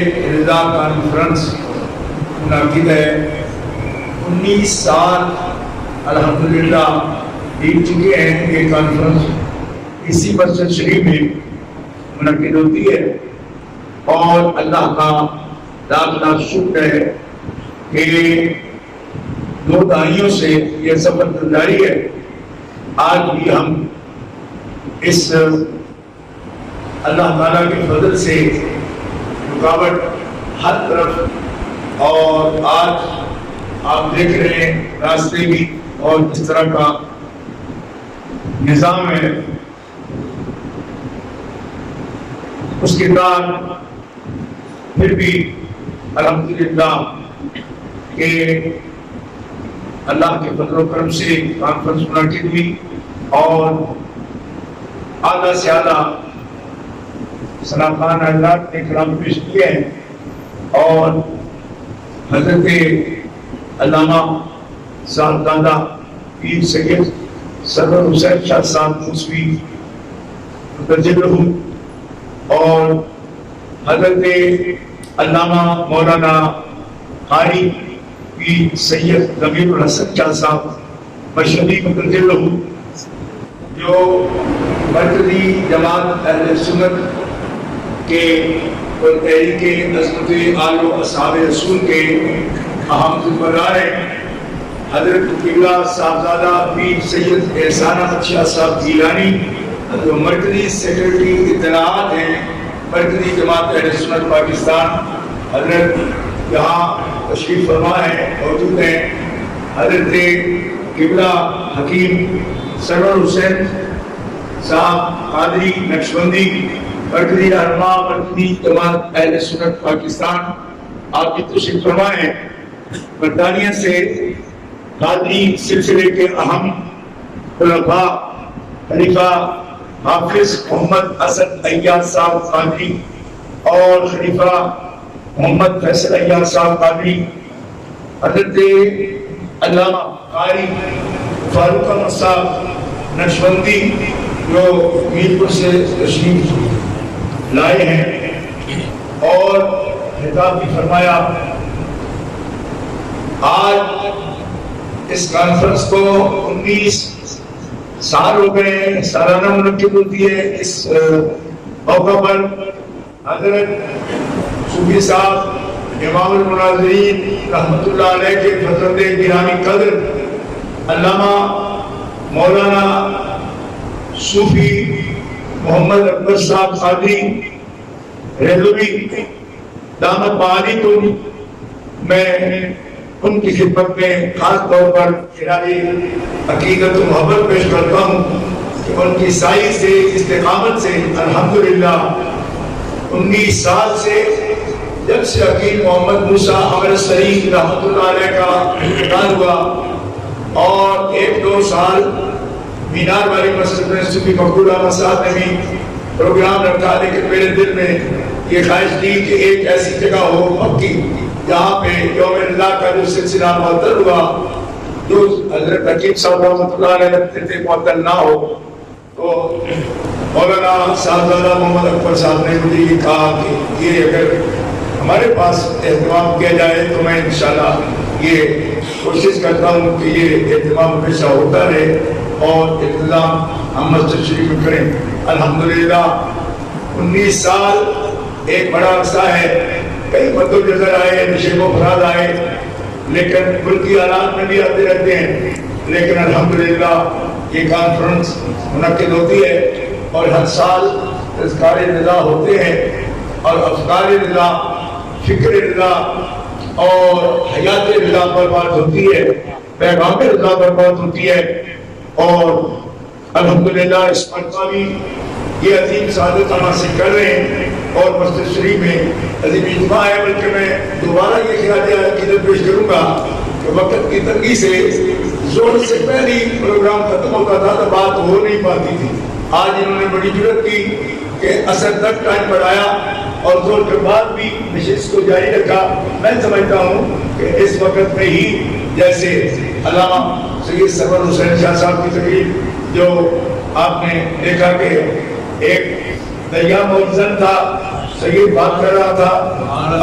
رضا conference منعقد ہے۔ 19 سال الحمدللہ بیت چکے ہیں۔ یہ کانفرنس اسی مسجد شریف میں منعقد ہوتی ہے اور اللہ کا لاکھ لاکھ شکر ہے کہ 2 دہائیوں سے یہ سفر جاری ہے۔ آج بھی ہم اس اللہ تعالیٰ کے فضل سے رکاوٹ ہر طرف، اور آج آپ دیکھ رہے ہیں راستے بھی اور اس طرح کا نظام ہے، اس کے بعد پھر بھی الحمدللہ کہ اللہ کے فضل و کرم سے کانفرنس منعقد ہوئی اور اعلیٰ سے اعلیٰ صلاحان حضرات نے کلام پیش کیے ہیں، اور حضرت علامہ صاحبزادہ پیر سید سرور حسین شاہ صاحب موسوی متجر اور حضرت علامہ مولانا قاری پیر سید ضمیر الحسن شاہ صاحب مشہدی متجر جو مرکزی جماعت اہل سنت کے تحریک عظمت آل و اصحاب رسول کے اہم ذمہ دار ہیں۔ حضرت قبلہ صاحبزادہ پیر سید احسان احمد شاہ صاحب گیلانی جو مرکزی سیکرٹری اطلاعات ہیں مرکزی جماعت اہل سنت پاکستان، حضرت یہاں تشریف فرما ہے، موجود ہیں۔ حضرت قبلہ حکیم سرور حسین صاحب قادری نقشبندی مرکزی رہنما مرکزی جماعت اہل سنت پاکستان، آپ کی تشریف فرما ہیں۔ برطانیہ سے قادری سلسلے کے اہم خلفاء خلیفہ حافظ محمد اسد ایاز صاحب قادری اور خلیفہ محمد فیصل ایاز صاحب قادری، حضرت علامہ قاری فاروق احمد صاحب نقشبندی جو میرپور سے تشریف لائے ہیں اور خطاب بھی فرمایا۔ آج اس کانفرنس کو 19 سال ہو گئے، سالانہ منعقد ہوتی ہے۔ اس موقع پر حضرت صوفی صاحب امام المناظرین رحمۃ اللہ علیہ کے فرزند گرامی قدر علامہ مولانا صوفی محمد اکبر صاحب قادری ریلوی دامت معالیکم، میں ان کی خدمت میں خاص طور پر خراج عقیدت و محبت پیش کرتا ہوں کہ ان کی سائے سے استقامت سے الحمدللہ 19 سال سے جب سے عقیل محمد موسیٰ عمر سعید رحمۃ اللہ علیہ کا انتقال ہوا اور 1-2 سال مینار والی مسجد میں صوفی مقبول احمد صاحب نے بھی پروگرام رکھا، لیکن میرے دل میں یہ خواہش تھی کہ ایک ایسی جگہ ہو مکی جہاں پہ یوم اللہ کا جو سلسلہ معطل ہوا، جو حضرت حکیم صاحب رحمۃ اللہ علیہ رکھتے تھے، معطل نہ ہو۔ تو مولانا صاحبزادہ محمد اکبر صاحب نے مجھے یہ کہا کہ یہ اگر ہمارے پاس اہتمام کیا جائے تو میں انشاءاللہ یہ کوشش کرتا ہوں کہ یہ اہتمام ہمیشہ ہوتا رہے اور انتظام ہم مسجد شریف میں کریں۔ الحمدللہ 19 سال ایک بڑا عرصہ ہے، کئی مدد نظر آئے، نشیب و فراد آئے، لیکن ملکی حالات میں بھی آتے رہتے ہیں، لیکن الحمدللہ یہ کانفرنس منعقد ہوتی ہے اور ہر سال تذکار رضا ہوتے ہیں، اور افکار رضا، فکر رضا اور حیات رضا پر بات ہوتی ہے، پیغام رضا پر بات ہوتی ہے، اور الحمدللہ اس مرتبہ بھی یہ عظیم سعادت ہم حاصل کر رہے ہیں اور مسجد شریف میں عظیم اجتماع ہے۔ بلکہ میں دوبارہ یہ خراج عقیدت پیش کروں گا کہ وقت کی تنگی سے زور سے پہلی پروگرام ختم ہوتا تھا تو بات ہو نہیں پاتی تھی۔ آج انہوں نے بڑی جرأت کی کہ اثر تک ٹائم بڑھایا اور زور کے بعد بھی نشست کو جاری رکھا۔ میں سمجھتا ہوں کہ اس وقت میں ہی جیسے علامہ سید سرور حسین شاہ صاحب کی تقریر جو آپ نے دیکھا کہ ایک دریا موزن تھا سید بات کر رہا تھا،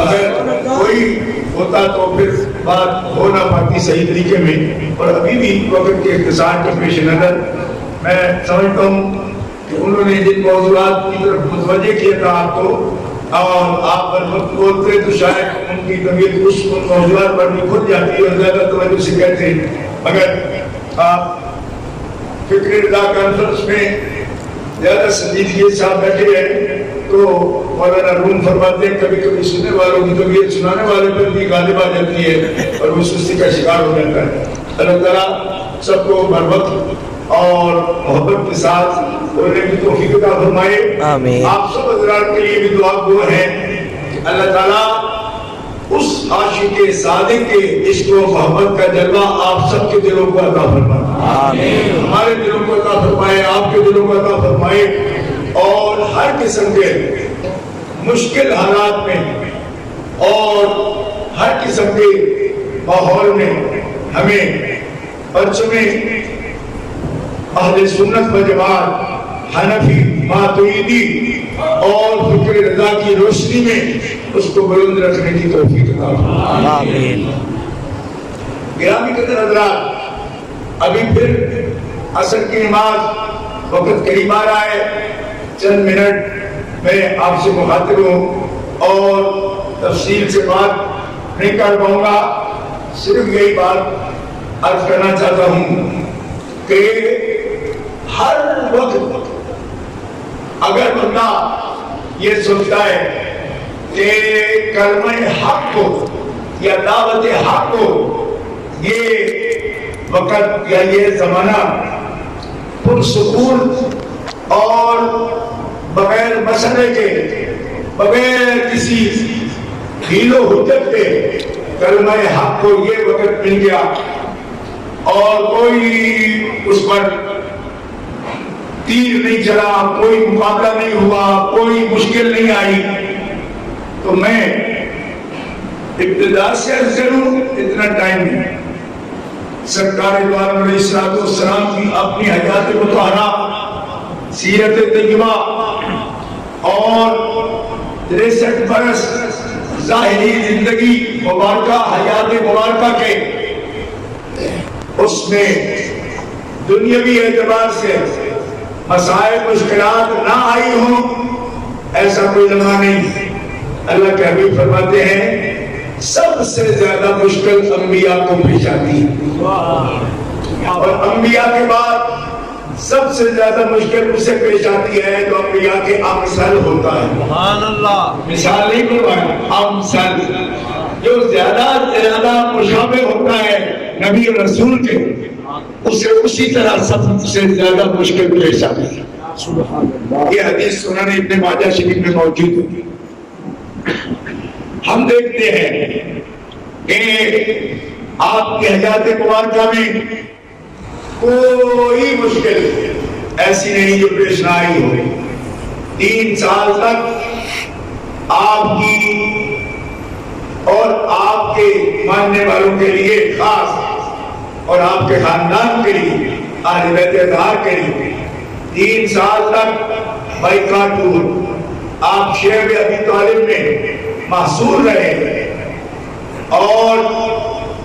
اگر کوئی ہوتا تو پھر بات ہو نہ پاتی صحیح طریقے میں، اور ابھی بھی وقت کے اختصار کے پیش نظر میں سمجھتا ہوں کہ انہوں نے جن موضوعات کی طرف متوجہ کیا تھا آپ کو، اور آپ پر وقت بولتے تو شاید ان کی طبیعت اس موضوعات پر بھی کھل جاتی ہے اور زیادہ توجہ سے کہتے ہیں۔ اگر آپ فکر رضا کانفرنس میں زیادہ سنجیدگی کے ساتھ بیٹھے ہیں تو مولانا روم فرماتے ہیں کبھی کبھی سننے والوں کی طبیعت سنانے والے پر بھی غالب آ جاتی ہے اور وہ سستی کا شکار ہو جاتا ہے۔ اللہ تعالیٰ سب کو بر وقت اور محبت کے ساتھ بولنے کی توفیق عطا فرمائے۔ آمین۔ آپ سب حضرات کے لیے بھی دعا گو ہے کہ اللہ تعالیٰ اس عاشق صادق کے عشق و محبت کا جلوہ آپ سب کے دلوں کو عطا فرمائے، آمین۔ ہمارے دلوں کو عطا فرمائے، آپ کے دلوں کو عطا فرمائے، اور ہر قسم کے مشکل حالات میں اور ہر قسم کے ماحول میں ہمیں پرچم اہل سنت و جماعت، حنفی، ماتریدی اور فکر رضا کی روشنی میں اس کو بلند رکھنے کی توفیق عطا فرمائے، آمین۔ گرامی قدر حضرات، ابھی پھر عصر کی نماز وقت قریب آ رہا ہے، چند منٹ میں آپ سے مخاطب ہوں اور تفصیل سے بات نہیں کر پاؤں گا، صرف یہی بات عرض کرنا چاہتا ہوں کہ ہر وقت اگر بندہ یہ سوچتا ہے کہ کلمہ حق کو یا دعوت حق کو یہ وقت یا یہ زمانہ پرسکون اور بغیر مسئلے کے، بغیر کسی حیل و حجت کے کلمہ حق کو یہ وقت مل گیا اور کوئی اس پر تیر نہیں چلا، کوئی مقابلہ نہیں ہوا، کوئی مشکل نہیں آئی، تو میں ابتدا سے عرض کروں اتنا ٹائم نہیں۔ سرکار دو عالم علیہ السلام کی اپنی حیات مطہرہ، سیرت طیبہ اور 63 برس ظاہری زندگی مبارکہ، حیات مبارکہ کے اس میں دنیاوی اعتبار سے مسائل مشکلات نہ آئی ہوں ایسا کوئی لمحہ نہیں۔ اللہ کے حبیب فرماتے ہیں سب سے زیادہ مشکل انبیاء کو پیش آتی ہے، اور انبیاء کے بعد سب سے زیادہ مشکل اسے پیش آتی ہے جو انبیاء کے امثال ہوتا ہے۔ سبحان اللہ، مثال نہیں بلوایا، امثال، جو زیادہ مشابہ ہوتا ہے نبی اور رسول کے، اسے اسی طرح سب سے زیادہ مشکل پیش آتی ہے۔ یہ حدیث سنن ابن ماجہ شریف میں موجود ہے۔ ہم دیکھتے ہیں کہ آپ کی حیات مبارکہ میں کوئی مشکل ایسی نہیں جو پیش نہ آئی ہو۔ 3 سال تک آپ کی اور آپ کے ماننے والوں کے لیے خاص اور آپ کے خاندان کے لیے، اہل بیت اطہار کے لیے 3 سال تک بائیکاٹ ہوئی۔ آپ شیب ابی طالب میں محصور رہے اور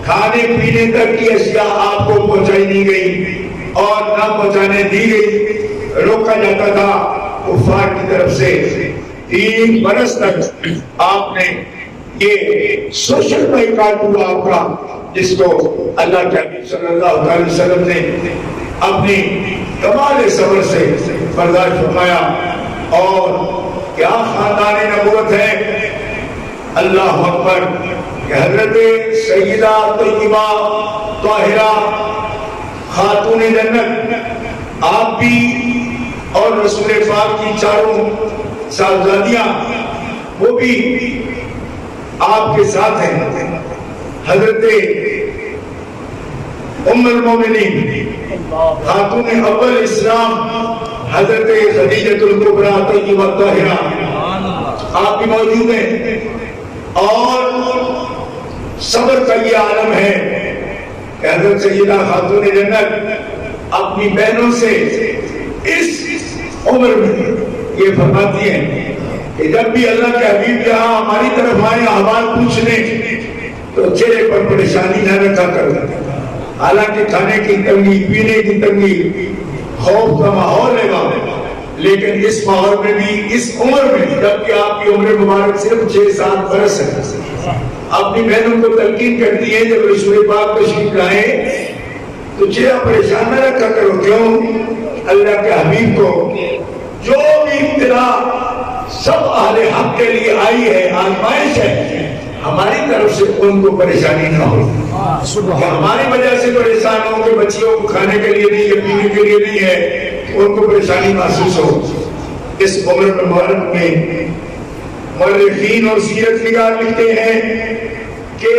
کھانے پینے تک کی اشیاء آپ کو پہنچائی نہیں گئی اور نہ پہنچانے دی گئی، روکا جاتا تھا کفار کی طرف سے۔ 3 برس تک آپ نے یہ سوشل بائیکاٹ ہوا آپ کا، جس کو اللہ کے حبیب صلی اللہ علیہ وسلم نے اپنی کمال صبر سے برداشت فرمایا۔ اور کیا خاندان نبوت ہے، اللہ اکبر، کہ حضرت سیدہ طیبہ طاہرہ خاتون جنت آپ بھی اور رسول پاک کی 4 صاحبزادیاں وہ بھی آپ کے ساتھ ہیں۔ حضرت ام المومنین خاتون اول اسلام حضرت خدیجہ الکبریٰ طیبہ طاہرہ آپ بھی موجود ہیں، اور صبر کا یہ عالم ہے کہ حضرت سیدہ خاتون جنت اپنی بہنوں سے اس عمر میں یہ فرماتی ہیں کہ جب بھی اللہ کے حبیب یہاں ہماری طرف آئے احوال پوچھنے تو چہرے پر پریشانی نہ رکھا کرتا، حالانکہ کھانے کی تنگی، پینے کی تنگی، خوف کا ماحول ہے وہاں، لیکن اس ماحول میں بھی، اس عمر میں، جبکہ آپ کی عمر مبارک صرف 6-7 برس ہے، اپنی بہنوں کو تلقین کرتی ہے جب رسول پاک تشریف لائیں تو چہرہ پریشان نہ رکھا کرو۔ کیوں؟ اللہ کے حبیب کو جو بھی ابتلا سب اہل حق کے لیے آئی ہے، آزمائش ہے، ہماری طرف سے ان کو پریشانی نہ ہو، کہ ہماری وجہ سے پریشان ہو کہ بچیوں کو کھانے کے لیے نہیں ہے، پینے کے لیے نہیں ہے، کہ ان کو پریشانی محسوس ہو۔ اس عمر مبارک میں مورخین اور سیرت نگار لکھتے ہیں کہ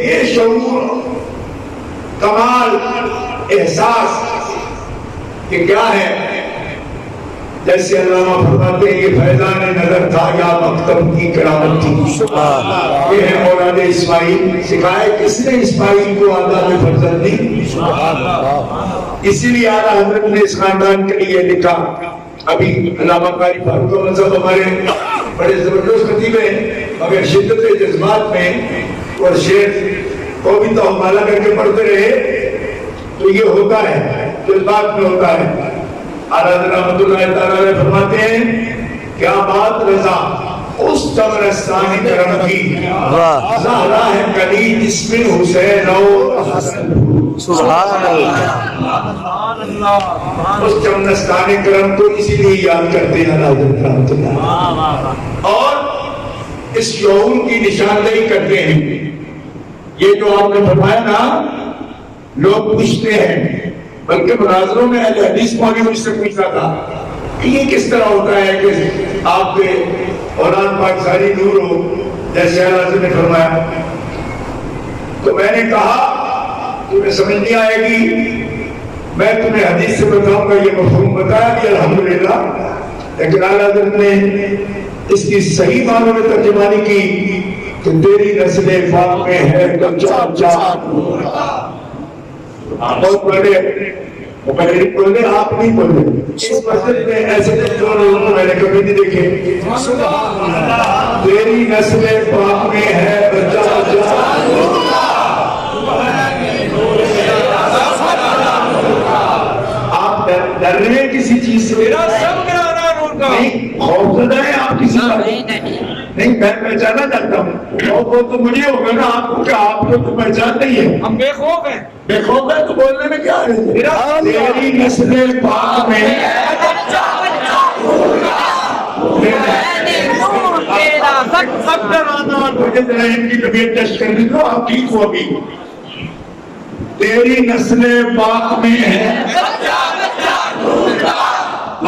یہ شعور، کمال، احساس کہ کیا ہے، جیسے علامہ فرماتے ہیں یہ فیضان نظر تھا یا مکتب کی کرامت تھی۔ یہ ہے اولاد اسماعیل، سکھائے کس نے اسماعیل کو آداب فرزند دی؟ اسی لیے اعلیٰ حضرت نے اس خاندان کے لیے لکھا۔ ابھی علامہ قاری فاروق احمد صاحب ہمارے بڑے زبردست خطیب ہیں، مگر شدت جذبات میں اور شعر کو بھی تو حوالہ کر کے پڑھتے رہے تو یہ ہوتا ہے، جذبات میں ہوتا ہے۔ اعلیٰ حضرت رحمۃ اللہ تعالیٰ علیہ فرماتے ہیں کیا بات رضا اس چمرستان کرم کی، زہرا ہے کلی جس میں حسین اور حسن۔ سبحان اللہ، اس چمرستان کرم کو اسی لیے یاد کرتے ہیں اعلیٰ حضرت رحمۃ اللہ، اور اس شعور کی نشاندہی کرتے ہیں۔ یہ جو آپ نے فرمایا نا، لوگ پوچھتے ہیں، بلکہ مناظروں میں اہل حدیث مولوی مجھ سے پوچھتا تھا کہ یہ کس طرح ہوتا ہے کہ آپ کے اولاد پاک ساری نور ہو جیسے اعلیٰ حضرت نے فرمایا؟ تو میں نے کہا تمہیں سمجھ نہیں آئے گی، میں تمہیں حدیث سے بتاؤں گا، یہ مفہوم بتایا بھی الحمدللہ، لیکن اعلیٰ حضرت نے اس کی صحیح معنوں میں ترجمانی کی کہ تیری نسل پاک میں ہے کچا چار۔ بہت بڑے مقرر بولے، آپ نہیں بولے، اس مسجد میں ایسے جو لوگوں کو میں نے کبھی نہیں دیکھے۔ تیری نسل پاک میں ہے بچہ بچہ، آپ ڈر رہے ہیں کسی چیز سے؟ نہیں، خوف زدہ ہے آپ کسی بات نہیں، میں پہچانا چاہتا ہوں۔ خوف تو مجھے ہوگا نا، آپ کو کیا؟ آپ کو تو پہچان نہیں ہے، ہم بے خوف ہیں۔ بے خوف ہے تو بولنے میں کیا ہے؟ تیری نسل پاک میں سب ڈرانا، مجھے ذرا ان کی طبیعت ٹیسٹ کر دی تو آپ ٹھیک ہو۔ ابھی تیری نسل پاک میں ہے،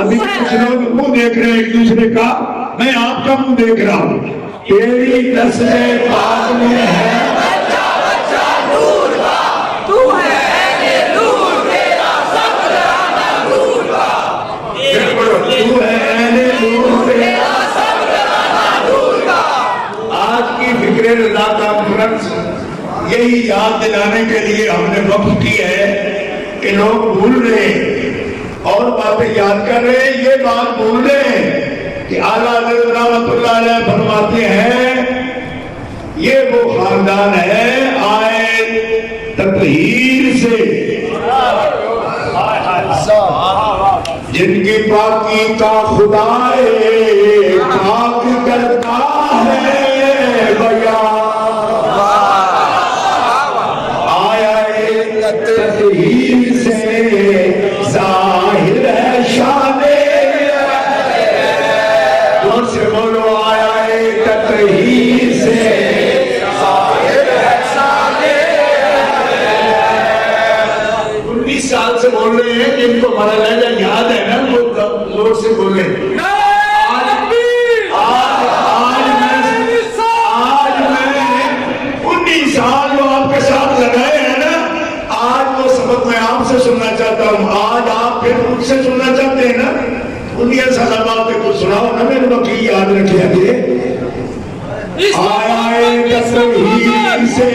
ابھی کچھ لوگ منہ دیکھ رہے ہیں ایک دوسرے کا، میں آپ کا منہ دیکھ رہا ہوں۔ تیری نسل پاک میں ہے، رضا کانفرنس یہی یاد دلانے کے لیے ہم نے وقف کی ہے کہ لوگ بھول رہے ہیں اور باتیں یاد کر رہے ہیں۔ یہ بات بھول رہے ہیں کہ اعلیٰ حضرت رحمۃ اللہ علیہ فرماتے ہیں یہ وہ خاندان ہے آئے تطہیر سے جن کی پاکی کا خدا پاک کرتا ہے آیا تطہیر سے ظاہر ہے شان، دور سے بولو، آیا تطہیر سے ظاہر ہے شان۔ 19 سال سے بول رہے ہیں، جن کو ہمارا لہجہ یاد ہے نا وہ زور سے بولے۔ سننا چاہتا ہوں آج آپ پھر مجھ سے سننا چاہتے ہیں نا، 19 سال بعد پہ کچھ سناؤ نا، میرے وکیل یاد رکھے گے۔ آیا تطہیر سے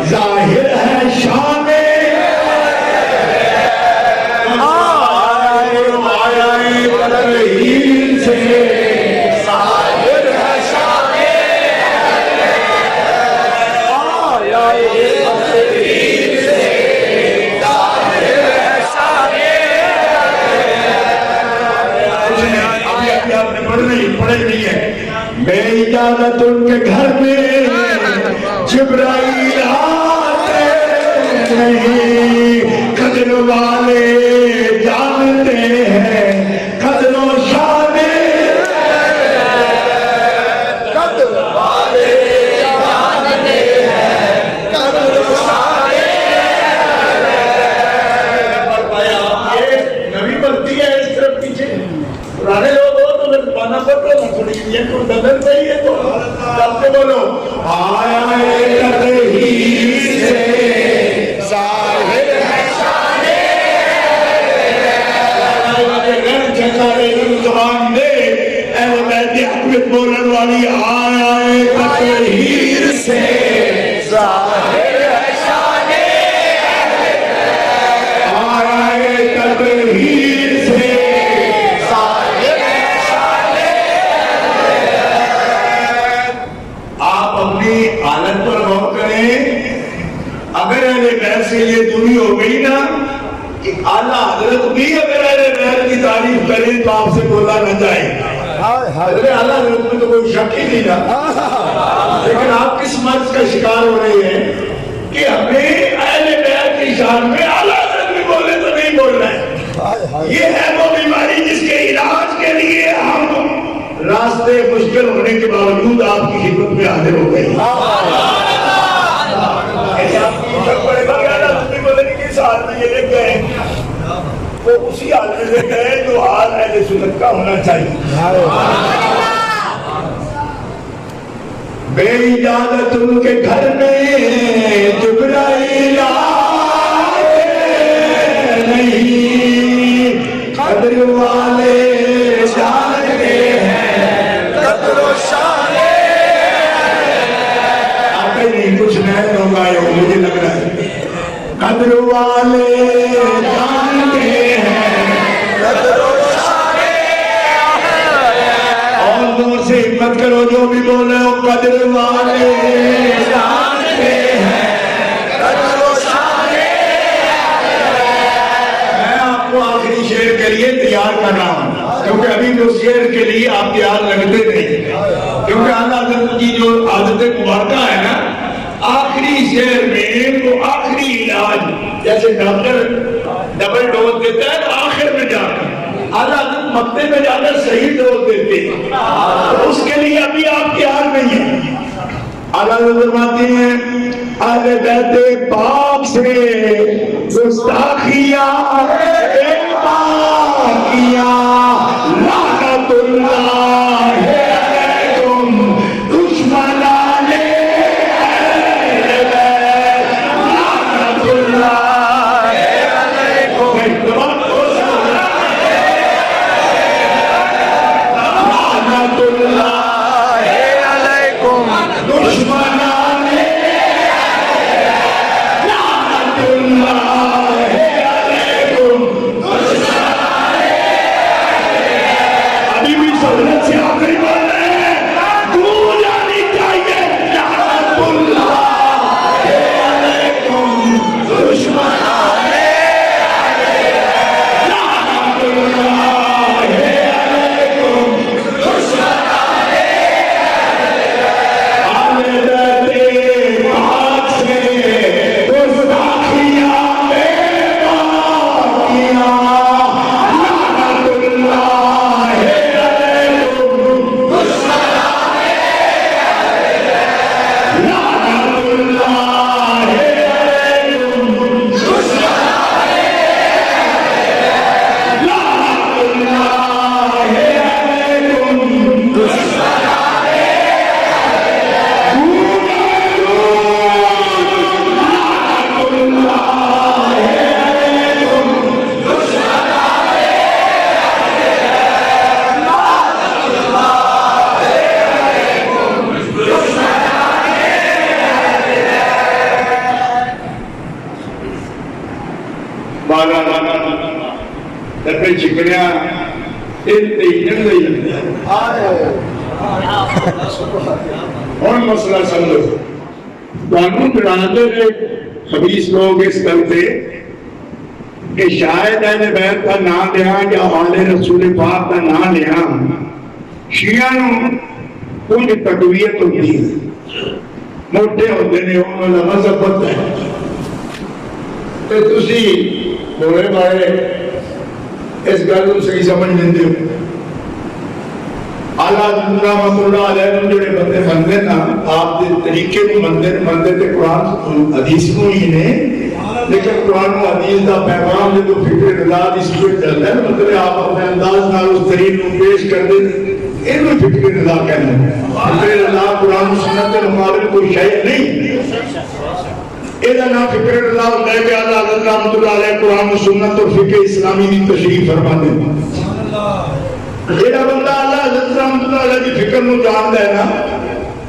ظاہر ہے شان، آیا تطہیر سے اجازت ان کے گھر میں جبرائیل آتے نہیں، قدر والے جانتے ہیں قدر و شان، قدر والے جانتے ہیں قدر و شان۔ نبی بنتی ہے اس طرف پیچھے پرانے لوگ ہو تو پھر پانا پڑتا ہے تھوڑی یہ کوئی بدل نہیں ہے تو جب سے بولو آیا تطہیر سے ظاہر ہے شان، زبان دے اہل بیت حکمت بولن والی آیا تطہیر سے ظاہر ہے شان، آیا تطہیر سے ظاہر ہے شان۔ آپ اپنی حالت پر غور کریں، اگر اہل بیت سے یہ دوری ہو گئی نا کہ اعلیٰ حضرت بھی اگر اہل بیت کی تعریف کریں تو آپ سے بولا نہ جائے، حضرت اعلیٰ حضرت میں تو کوئی شک ہی نہیں نا، لیکن آپ کس مرض کا شکار ہو رہے ہیں کہ ہمیں اہل بیت کی شان میں اعلیٰ حضرت بھی بولے تو نہیں بول رہے۔ یہ ہے وہ بیماری جس کے علاج کے لیے ہم راستے مشکل ہونے کے باوجود آپ کی خدمت میں حاضر ہو گئی۔ وہ اسی حال میں لے گئے جو حال اہل سنت کا ہونا چاہیے۔ بے اجازت ان کے گھر میں جبرائیل آتے نہیں، قدر والے جانتے ہیں قدر و شان۔ آتے نہیں کچھ نئے لوگ آئے ہو مجھے لگ رہا ہے، قدر والے جانتے ہیں قدر و شان۔ اور دور سے ہمت کرو جو بھی بول رہے ہو، قدر والے جانتے ہیں قدر و شان۔ میں آپ کو آخری شعر کے لیے تیار کر رہا ہوں، کیونکہ ابھی جو شعر کے لیے آپ تیار لگتے نہیں، کیونکہ اعلیٰ حضرت کی جو عادت مبارکہ ہے نا، آخری شعر میں وہ آخری علاج، جیسے ڈاکٹر ڈبل ڈوز دیتا ہے آخر میں جا کر، اعلیٰ حضرت مقطع میں جا کر صحیح ڈوز دیتے ہیں، تو اس کے لیے ابھی آپ تیار نہیں ہیں۔ اعلیٰ حضرت فرماتے ہیں اہل بیت پاک سے گستاخیاں کیا، لعنت اللہ علیکم دشمنان اہل بیت، لعنت اللہ علیکم، لعنت اللہ علیکم دشمنان، لعنت اللہ علیکم دشمنان۔ ابھی بھی سہولت سے آخری بول رہے ہیں، دور جانی چاہیے، لعنت اللہ علیکم دشمنان، لعنت اللہ علیکم دشمنان۔ اہل بیت پاک سے گستاخیاں بے باک کیا، لعنت اللہ علیکم دشمنان، لعنت اللہ علیکم دشمنان، لعنت اللہ علیکم دشمنان۔ دبے چکنیا اور مسئلہ سمجھو، قانون بناتے تھے خبیث لوگ اس کرتے کہ شاید اہل بیت کا نام لیا یا آل رسول پاک کا نام لیا شیعہ کچھ تقویت ہوتی ہے، موٹے ہوتے ہیں انہوں کا مذہب پتہ ہے. تو تسی بولے بارے اس گل کو صحیح سمجھ لیندے ہو. اعلیٰ رحمۃ اللہ علیہ جڑے بندے منتے نا آپ کے طریقے کو منتے تے قرآن حدیث کو ہی نے، لیکن قرآن و حدیث کا پیغام جب فکر رضا کی صورت چلتا ہے مطلب آپ اپنے انداز نال اس دلیل کو پیش کر دیں، یہ فکر رضا کہنا ہے. فکر رضا قرآن و سنت کے مقابل کوئی شے نہیں. یہ نام فکر رضا ہوتا ہے کہ اعلیٰ حضرت رحمۃ اللہ علیہ قرآن و سنت اور فقہ اسلامی کی تشریح فرما دیں. جیڑا بندہ اللہ حضرت رحمۃ اللہ علیہ کی فکر نو جاندا ہے نا،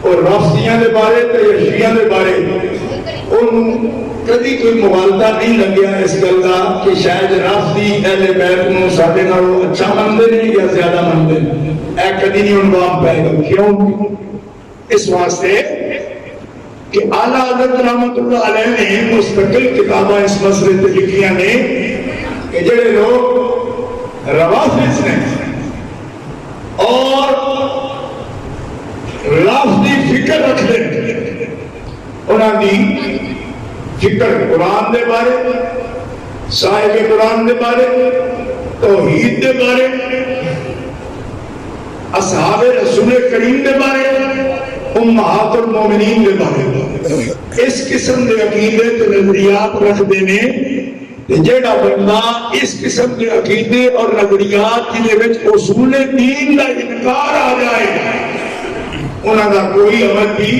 اور رافضیاں دے بارے تے شیعہ دے بارے اونوں کدی کوئی مغالطہ نہیں لگیا اس گل دا کہ شاید رافضی اہل بیت نو ساڈے نالوں اچھا منتے ہیں یا زیادہ منتے ہیں. اے کدی نہیں عنوان پائے گا. کیوں؟ اس واسطے کہ اعلیٰ حضرت رحمۃ اللہ علیہ نے مستقل کتاباں اس مسئلے تے لکھیاں نے کہ جڑے لوگ روافض نے اور رافضی فکر رکھتے ہیں، انہاں دی فکر قرآن دے بارے، صاحب قرآن دے بارے، توحید دے بارے، اصحاب رسول کریم دے بارے، امہات المومنین دے بارے، اس قسم دے عقیدے تے نظریات رکھتے ہیں. جیڑا بندہ اس قسم کے عقیدے اور نظریات کے وچ اصول دین کا انکار آ جائے، انہاں دا کوئی عمل بھی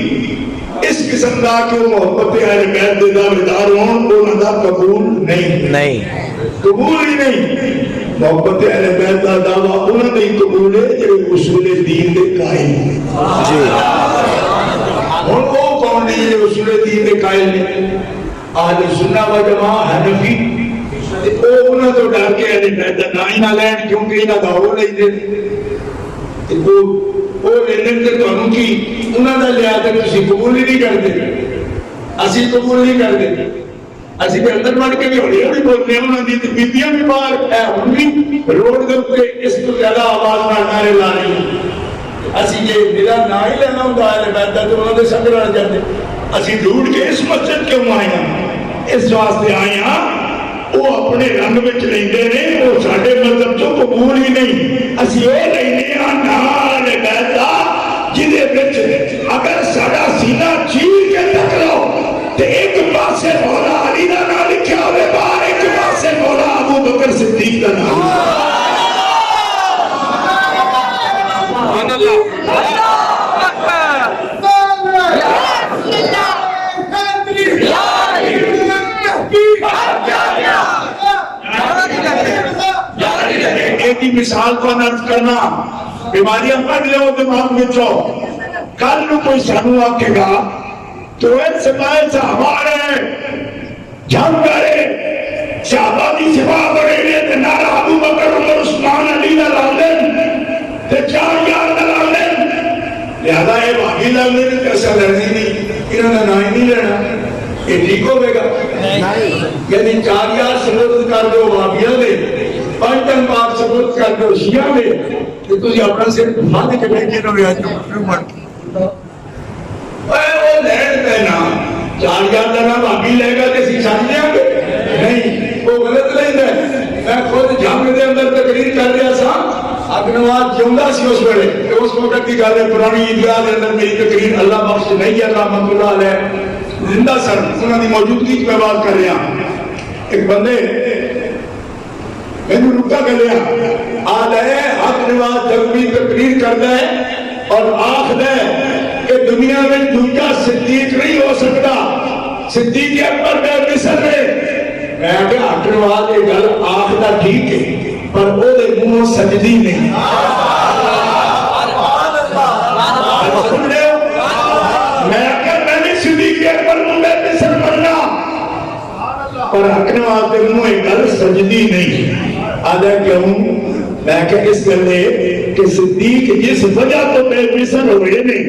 اس قسم کا کہ وہ محبت اہل بیت دے دعویدار ہون انہاں دا قبول نہیں قبول ہی نہیں. محبت اہل بیت دا دعویٰ انہاں دا ہی قبول ہے جو اصول دین دے قائل ہیں. جی ہن وہ کون نہیں جو اصول دین دے قائل ہیں؟ اہل سنت و جماعت حنفی. وہ انہوں تو ڈر کے اہل بیت دا نام ہی نہ لین کیونکہ انہاں دا ہو نہیں دے. وہ لین تے تانوں کی انہاں دا لیا تے تسی قبول ہی نہیں کرتے. اسی قبول نہیں کرتے. اسی کے اندر بڑھ کے بھی ہولی ہولی بولتے ہیں. انہوں نے بیبیاں بھی باہر اے ہن بھی روڈ دے اوپر اس تو زیادہ آواز نہ نعرے لا رہی ہیں. اسی یہ میرا نام ہی لینا ہوندا اہل بیت دا تو انہوں نے سنگ رل جاندے. اسی ڈھونڈ کے اس مسجد کیوں آئے ہیں؟ اس واسطے آئے ہیں وہ اپنے رنگ وچ لیندے نے، وہ ساڈے مذہب چوں قبول ہی نہیں. اسی وہ لیندے ہاں نال بیت دا جدے وچ اگر ساڈا سینہ چیر کے تک لو تے ایک پاسے مولا علی دا نام لکھیا ہوے، باہر ایک پاسے مولا ابو بکر صدیق دا نام. سبحان اللہ. ایک ہی مثال کو نرد کرنا، بیماریاں پڑھ لے ہو دماغ میں چو. کل نو کوئی سانو آکے گا تو ایک سمائے صحابہ رہے جھنگ کرے صحابہ دی صفحہ بڑھے لئے تے نارا ابو بکر عمر عثمان علی دا لالن تے چار یار دا لالن. لہذا یہ بھاگی لالن تے ایسا لرزی نہیں، انہوں نے نائن نہیں لینا. یہ ٹھیک ہو گا یعنی چار یار سبوت کر دو بھابیاں دے، پانچن پاک سبوت کر دو شیعہ دے، کہ تجھے اپنا صرف بھاد کے بیٹھے نہ ہویا جو مر وہ لہر دینا. چار یار دینا بھابی لے گا کسی چھاڑ لیا گے نہیں، وہ غلط لیں دے. میں خود جھنگ دے اندر تقریر کر رہا سا، اگنواد جیوندا سی اس ویلے کہ اس وقت کی گل ہے پرانی عیدگاہ دے اندر میری تقریر اللہ بخش نہیں ہے رحمۃ اللہ علیہ زندہ سر انہوں نے موجودگی میں بات کر رہا. ایک بندے میں نے رکا کر لیا آ لے حق نواز جب بھی تقریر کر دے اور آخ دے کہ دنیا میں دوجا صدیق نہیں ہو سکتا، صدیق اکبر بے مثل ہے. میں کہ حق نواز یہ گل آخ دا ٹھیک ہے پر او دے منہ سجدی نہیں. سن لے میں کہ میں نے صدیق اکبر بے مثل بننا پر حق نواز دے منہ یہ گل سجدی نہیں. آدھا کیوں؟ میں کہ اس گلے کہ صدیق جس وجہ تو بے مثل ہوئے نہیں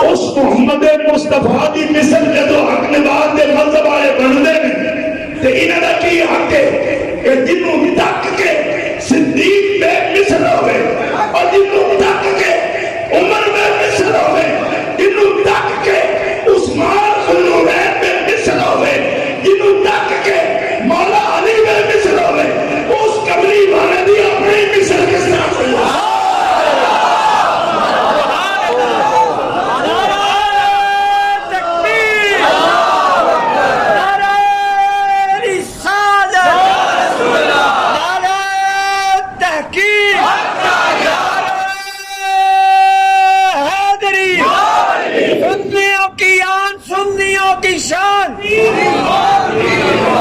اس محمد مصطفیٰ دی مثل جدو حق نواز دے مذہب آئے بن دے تو انہوں نے کی حق ہے کہ جنہوں تک کے صدیق بے مثل ہوئے اور جنہوں تک کے عمر بے شان،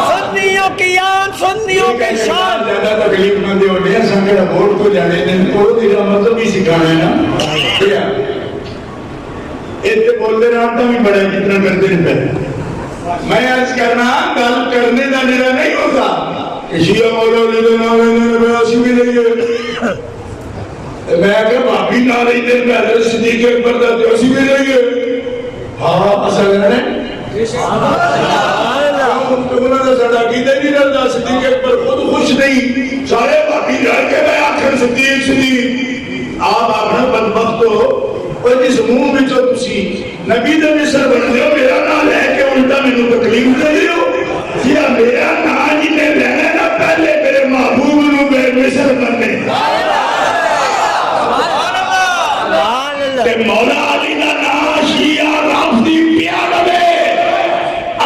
سنیوں کی آن، سنیوں کی شان. زیادہ تکلیف مندے ہونے ہیں سنگڑا بورڈ کو جانے دیں تو تیرا مطلب ہی سکھانا ہے نا. اتنے بولتے رہتا بھی بڑا جتنا کرتے ہیں پہلے. میں آج کرنا گل کرنے کا میرا نہیں ہوتا کہ شیعہ مولا نے اسی بھی رہیے. میں کہ بھابی نہ رہی دن پہلے صدیق اکبر دا تے اسی بھی رہیے. ہاں اصل ہے انہوں نے سڑا کی دے نہیں رہتا. صدیق اکبر خود خوش نہیں, سارے بھابی رہ کے میں آخر صدیق صدیق. آپ اپنا بدبخت ہو اور جس منہ میں تو تسی نبی دے مصر بن دیو میرا نام لے کے الٹا میں تکلیف دے دیو. یا میرا نام جنہیں لینا نا پہلے میرے محبوب نو بے مصر بننے تے مولا علی دا نام شیعہ رافضی پیا لوے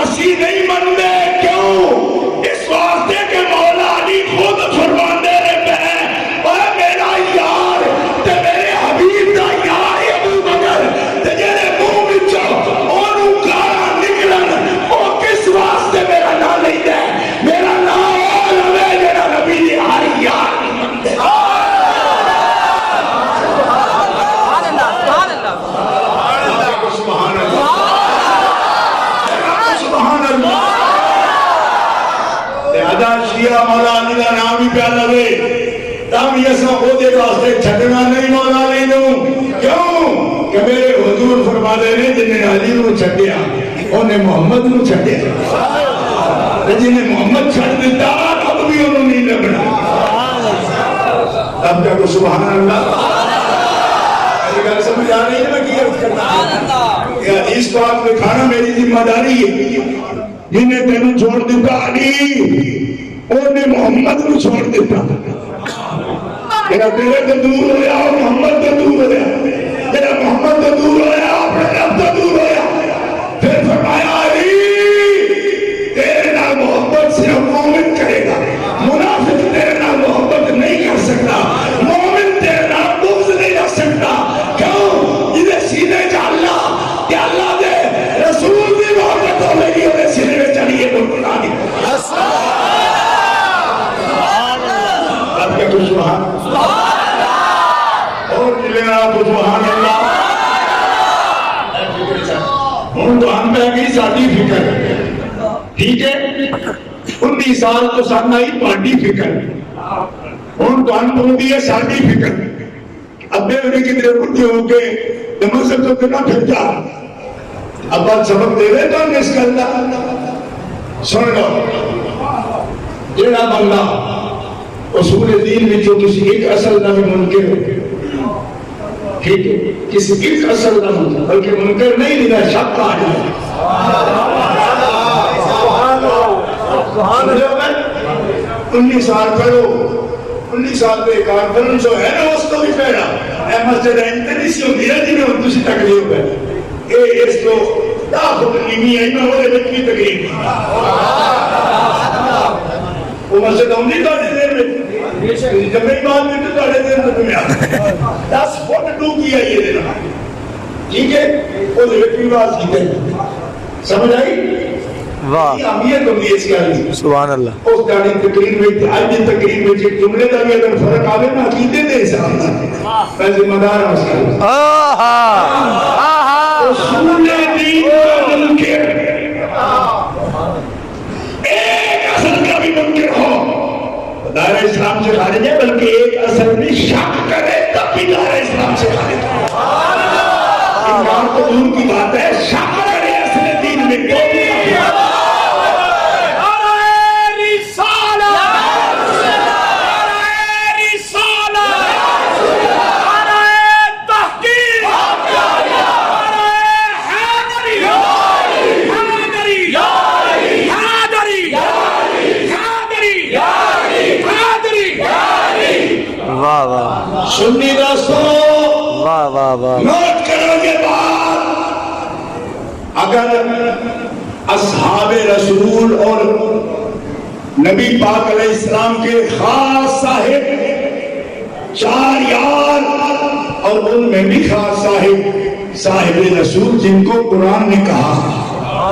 اسی نہیں منتے. کیوں؟ اس واسطے کہ مولا علی خود فرماندے رہتے ہیں اور میرا یار تے میرے حبیب دا یار ابو بکر تے جڑے منہ وچوں اونوں گالاں نکلن او کس واسطے میرا نام نہیں دے. میرا نام او لوے جڑا نبی دی ہر یار منتے. شیعہ مولا علی دا نام بھی پیا لوے تم یسا خود واسطے چھڈنا نہیں مولا علی نو. کیوں کہ میرے حضور فرماتے نے جنہیں علی نو چھڈیا انہیں محمد نو چھڈیا, جنہیں محمد چھڈ دیتا اب بھی انہوں نہیں لبنا. اب کیا کو سبحان اللہ. گل سمجھ آ رہی ہے میں کی عرض کرنا ہے. اس بات میں کھانا میری ذمہ داری ہے. جنہیں تینوں چھوڑ دیتا علی انہیں محمد کو چھوڑ دیتا. میرا تیرے تو دور ہویا اور محمد تو دور ہویا. میرا محمد تو دور ہویا اپنے رب تو دور ہویا. پھر فرمایا علی تیرے نال محبت صرف مومن کرے گا, منافق تیرے نال محبت نہیں کر سکتا, مومن تیرے نال بغض نہیں رکھ سکتا. کیوں؟ جنہیں سینے چاہ اللہ کہ اللہ دے رسول دی محبت ہو لگی انہیں سینے میں چڑھیے بلکنا نہیں. سبحان اور جلنا تو سبحان اللہ. ہوں تو ہم پہ گئی ساری فکر ٹھیک ہے. 19 سال تو سن آئی پانڈی فکر. ہوں تو ہم پہنچی ہے ساری فکر. ابے انہیں کتنے بڑھے ہو کے مذہب تو کنا پھر جا. اب بات سبق دے رہے تو ہم اس کا سن لو. جڑا بندہ اصول دین میں جو کسی ایک اصل نہ بھی منکر ہو, ٹھیک ہے, کسی ایک اصل نہ منکر بلکہ منکر نہیں لینا شک آ جائے. 19 سال کرو 19 سال پہ کانفرنس جو ہے نا اس کو بھی پہنا اے مسجد انتنی سی ہوتی ہے جنہیں ہم تسی تکلیف ہے اے اس کو دا خود نیمی ہے میں ہوئے بچی تکلیف وہ مسجد ہم نہیں داڑے دیر میں جب میں بات میں تو داڑے دیر میں تمہیں آتا 10 فٹ ڈو کیا یہ دینا ٹھیک ہے وہ دیکھنی باز کی دیں سمجھ آئی واہ اہمیت ہوتی ہے اس کی. سبحان اللہ. اس دانی تقریر میں آج دی تقریر میں ایک جملے کا بھی اگر فرق آوے نا عقیدے دے حساب سے میں ذمہ دار ہوں اس کا. اصول دین کا منکر ایک اصل کا بھی منکر ہو دائرہ اسلام سے خارج ہے بلکہ ایک اصل میں شک کرے تب بھی دائرہ اسلام سے خارج ہے. انکار تو دور کی بات ہے شک کرے اصل دین میں کیوں بھی سنی دوستو نوٹ کرو کے بعد اگر اصحاب رسول اور نبی پاک علیہ السلام کے خاص صاحب 4 یار اور ان میں بھی خاص صاحب رسول جن کو قرآن نے کہا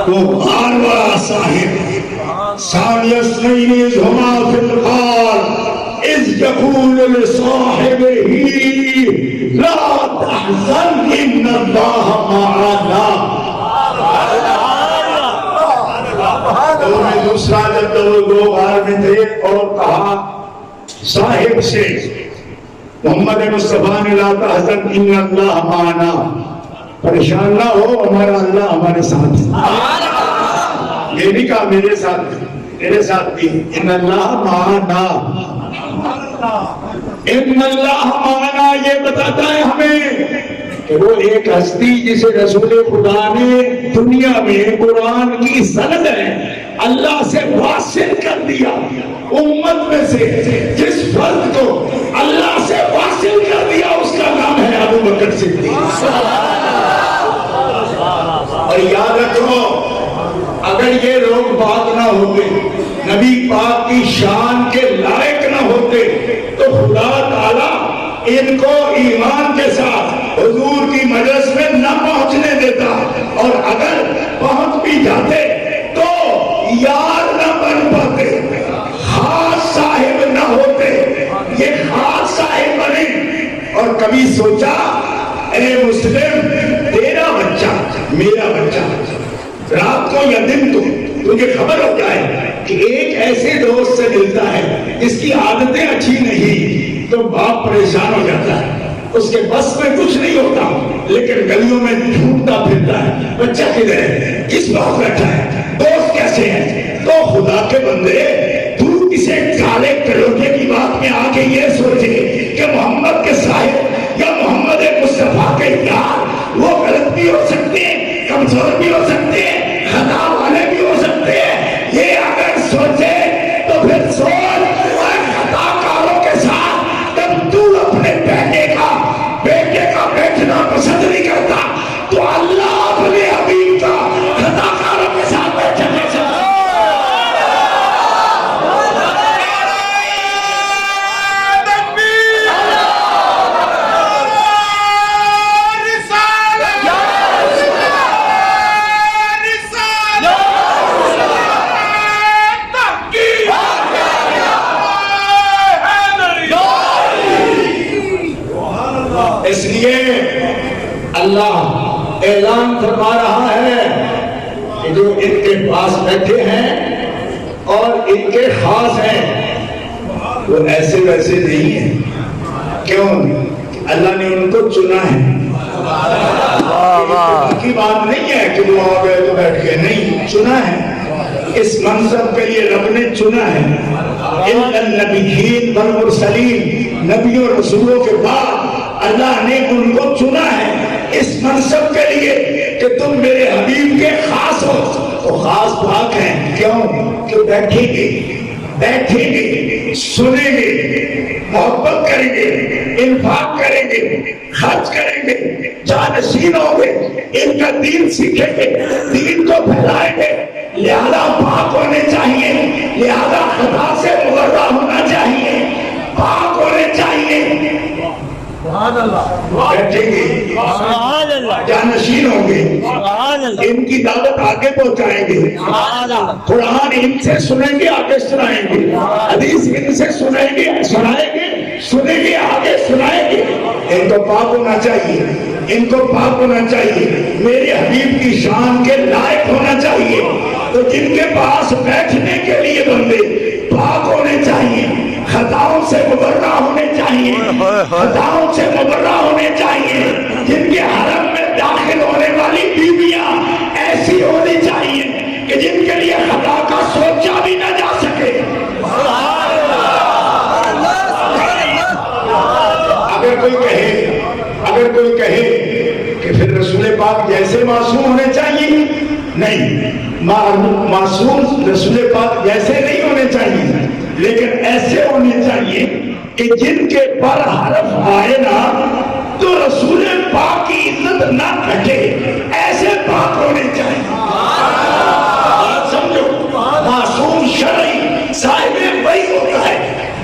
وہ غار والا صاحب ثانی اثنین اذ ہما فی الغار اذ یقول لصاحبہ لا تحزن ان اللہ معنا. دوسرا جب دو غار میں تھے اور کہا صاحب سے محمد مصطفیٰ نے لا تحزن ان اللہ معنا، پریشان نہ ہو ہمارا اللہ ہمارے ساتھ. یہ نہیں کہا میرے ساتھ بھی ان اللہ معنا. ان اللہ معنا یہ بتاتا ہے ہمیں کہ وہ ایک ہستی جسے رسول خدا نے دنیا میں قرآن کی سند ہے اللہ سے واصل کر دیا. امت میں سے جس فرد کو اللہ سے واصل کر دیا اس کا نام ہے ابو بکر صدیق. اور یاد رکھو اگر یہ لوگ بات نہ ہوتے، نبی پاک کی شان کے لائق نہ ہوتے تو خدا تعالی ان کو ایمان کے ساتھ حضور کی مجلس میں نہ پہنچنے دیتا، اور اگر پہنچ بھی جاتے تو یار نہ بن پاتے، خاص صاحب نہ ہوتے. یہ خاص صاحب بنے. اور کبھی سوچا اے مسلم تیرا بچہ میرا بچہ رات کو یا دن کو تجھے خبر ہو جائے کہ ایک ایسے دوست سے ملتا ہے جس کی عادتیں اچھی نہیں تو باپ پریشان ہو جاتا ہے، اس کے بس میں کچھ نہیں ہوتا لیکن گلیوں میں ڈھونڈتا پھرتا ہے بچہ کدھر ہے، کس بات بیٹھا ہے، دوست کیسے ہے. تو خدا کے بندے تو کسے کالے کلوٹے کی بات میں آ کے یہ سوچے کہ محمد کے صاحب یا محمد مصطفیٰ کے یار وہ غلط بھی ہو سکتے ہیں، کمزور بھی ہو سکتے ہیں، خطا والے بھی ہو سکتے ہیں. یہ اگر سوچے تو پھر سوچ خطا کاروں کے ساتھ جب تو اپنے بیٹے کا بیٹھنا پسند نہیں کرتا تو اللہ اپنے حبیب کا خطا کاروں کے ساتھ بیٹھنے سے اس لیے اللہ اعلان فرما رہا ہے کہ جو ان کے پاس بیٹھے ہیں اور ان کے خاص ہیں وہ ایسے ویسے نہیں ہیں. کیوں؟ اللہ نے ان کو چنا ہے. کی بات نہیں ہے کہ وہ آ گئے تو بیٹھ گئے، نہیں، چنا ہے. اس منصب کے لیے رب نے چنا ہے. النبیین والمرسلین، نبیوں رسولوں کے بعد اللہ نے ان کو چنا ہے اس منصب کے لیے کہ تم میرے حبیب کے خاص ہو. تو خاص پاک ہیں. کیوں؟ کہ بیٹھیں گے سنیں گے، محبت کریں گے، انفاق کریں گے، خرچ کریں گے، جانشین ہوں گے، ان کا دین سیکھیں گے، دین کو پھیلائیں گے. لہذا پاک ہونے چاہیے، لہذا خدا سے مبرہ ہونا چاہیے، پاک ہونے چاہیے. بیٹھیں گے، جانشین ہوں گے، ان کی دعوت آگے پہنچائیں گے، قرآن ان سے سنیں گے آگے سنائیں گے، حدیث ان سے سنیں گے سنائیں گے، سنیں گے آگے سنائیں گے. ان کو پاک ہونا چاہیے، ان کو پاک ہونا چاہیے، میرے حبیب کی شان کے لائق ہونا چاہیے. تو جن کے پاس بیٹھنے کے لیے بندے پاک ہونے چاہیے، خطاؤں سے مبرہ ہونے چاہیے، خطاؤں سے مبرہ ہونے چاہیے. جن کے حرم میں داخل ہونے والی بیویاں ایسی ہونی چاہیے کہ جن کے لیے خطا کا سوچا بھی نہ جا سکے. اگر کوئی کہے کہ پھر رسول پاک جیسے معصوم ہونے چاہیے، نہیں، معصوم رسول پاک جیسے نہیں ہونے چاہیے لیکن ایسے ہونے چاہیے کہ جن کے پر حرف آئے نا تو رسول پاک کی عزت نہ گھٹے، ایسے پاک ہونے چاہیے. سمجھو، معصوم شرعی صاحب وحی ہوتا ہے،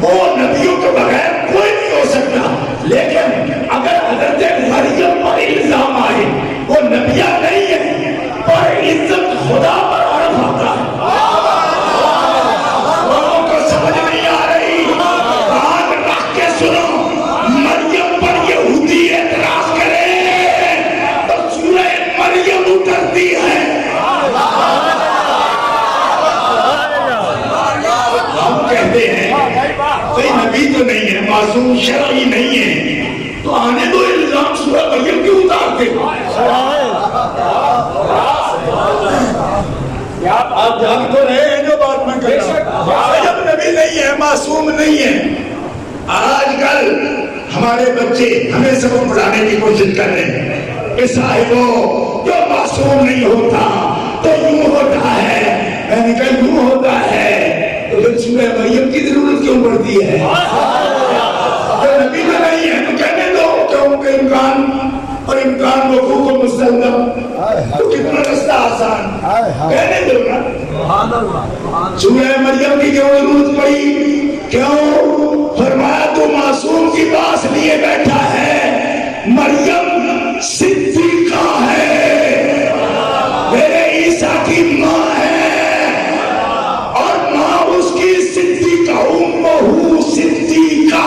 وہ نبیوں کے بغیر کوئی نہیں ہو سکتا. لیکن اگر حضرت مریم پر الزام آئے، وہ نبیہ نہیں ہے پر عزت خدا شرعی نہیں ہے تو آنے دو الزام سورہ مریم کیوں اتارتے؟ آپ جان تو رہے ہیں جو بات میں کر رہا ہوں، جب نبی نہیں ہے، معصوم نہیں ہے۔ آج کل ہمارے بچے ہمیں سبق پڑھانے کی کوشش کر رہے ہیں کہ صاحبو جو معصوم نہیں ہوتا تو یوں ہوتا ہے، میں نے کہا یوں ہوتا ہے تو پھر سورہ مریم کی ضرورت کیوں پڑتی ہے؟ جو نبی تو نہیں ہے تو کہنے دو کہ امکان اور امکان وقوع کو مستلزم تو کتنا رستہ آسان، کہنے دو نا۔ سورہ مریم کی کیوں ضرورت پڑی؟ کیوں؟ فرمایا تو معصوم کی باس لیے بیٹھا ہے، مریم صدیقہ ہے، میرے عیسیٰ کی ماں ہے، اور ماں اس کی صدیقہ، امہ صدیقہ۔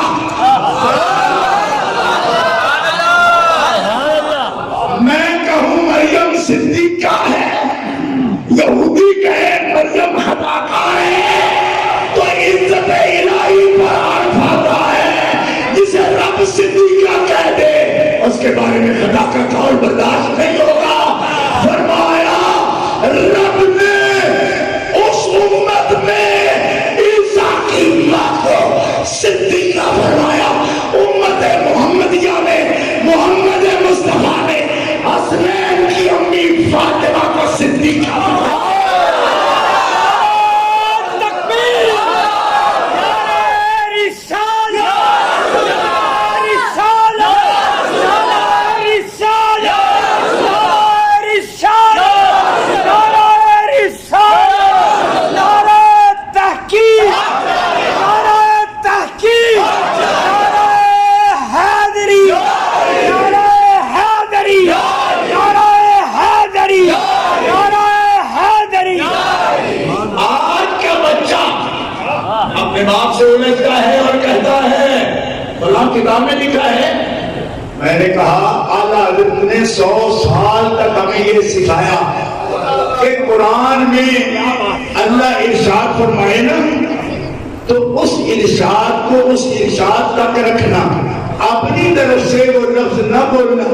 میں کہوں مریم صدیقہ ہے، یہودی کہے مریم خطاکار ہے، تو عزت الہی پر عرف آتا ہے۔ جسے رب صدیقہ کہہ دے اس کے بارے میں خدا کا قول برداشت نہیں ہوگا۔ فرمایا رب نے اس امت میں عیسیٰ کی ماں کو صدیقہ فرمایا، امت محمدیہ میں محمد مصطفیٰ نے حسنین کی امی فاطمہ کو صدیقہ فرمایا۔ باپ سے الجھتا ہے اور کہتا ہے فلاں کتاب میں لکھا ہے۔ میں نے کہا اعلیٰ حضرت نے 100 سال تک ہمیں یہ سکھایا کہ قرآن میں اللہ ارشاد فرمائے نا تو اس ارشاد کو اس ارشاد تک رکھنا، اپنی طرف سے وہ لفظ نہ بولنا۔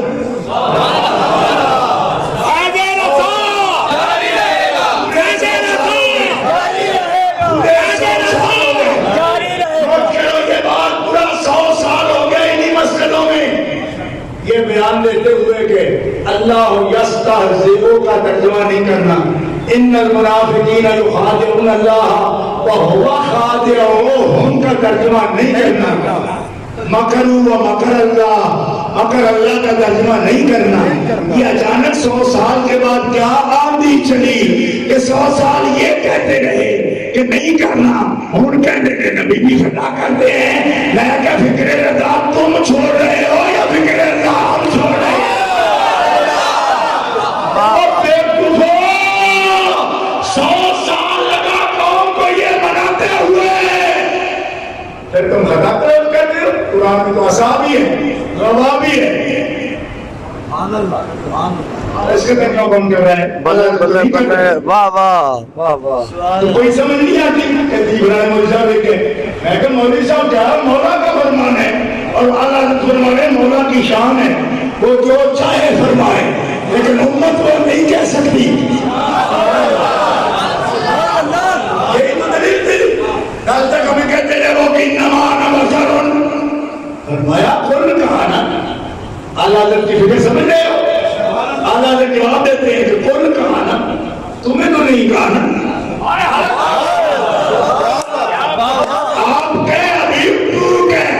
یہ بیان دیتے ہوئے کہ اللہ یستہزئ کا ترجمہ نہیں کرنا، ان المنافقین یخادعون اللہ وہو خادعهم کا ترجمہ نہیں کرنا، مکروا ومکر اللہ، مکر اللہ کا ترجمہ نہیں کرنا۔ یہ اچانک 100 سال کے بعد کیا آندھی چلی کہ 100 سال یہ کہتے رہے کہ نہیں کرنا، ہم کہتے ہیں نبی بھی خطا کرتے ہیں۔ میں کیا فکر رضا تم چھوڑ رہے ہو یا فکر رضا ہم چھوڑ رہے ہیں؟ اور بیوقوفو 100 سال لگا قوم کو یہ مناتے ہوئے، پھر تم خطا کرتے ہو؟ قرآن میں تو عصا بھی ہے، گواہ بھی ہے۔ اس کے ترجمہ کون کر رہا ہے؟ بدل واہ واہ واہ واہ۔ تو کوئی سمجھ نہیں آتی کہ ابراہیم مولوی صاحب ایک ہے، میں کہ مولوی صاحب کیا مولا کا فرمان ہے اور اعلیٰ فرمانے مولا کی شان ہے، وہ جو چاہے فرمائے، لیکن امت وہ نہیں کہہ سکتی۔ یہی تو دلیل تھی، کل تک ہمیں کہتے رہے وہ کہ انما انا بشر، فرمایا کل کہا نا۔ اعلیٰ کی فکر سمجھ رہے ہو؟ اعلیٰ جواب دیتے ہیں کہ کل کہا نا، تمہیں تو نہیں کہا نا۔ آپ کہیں ابھی تو کہیں،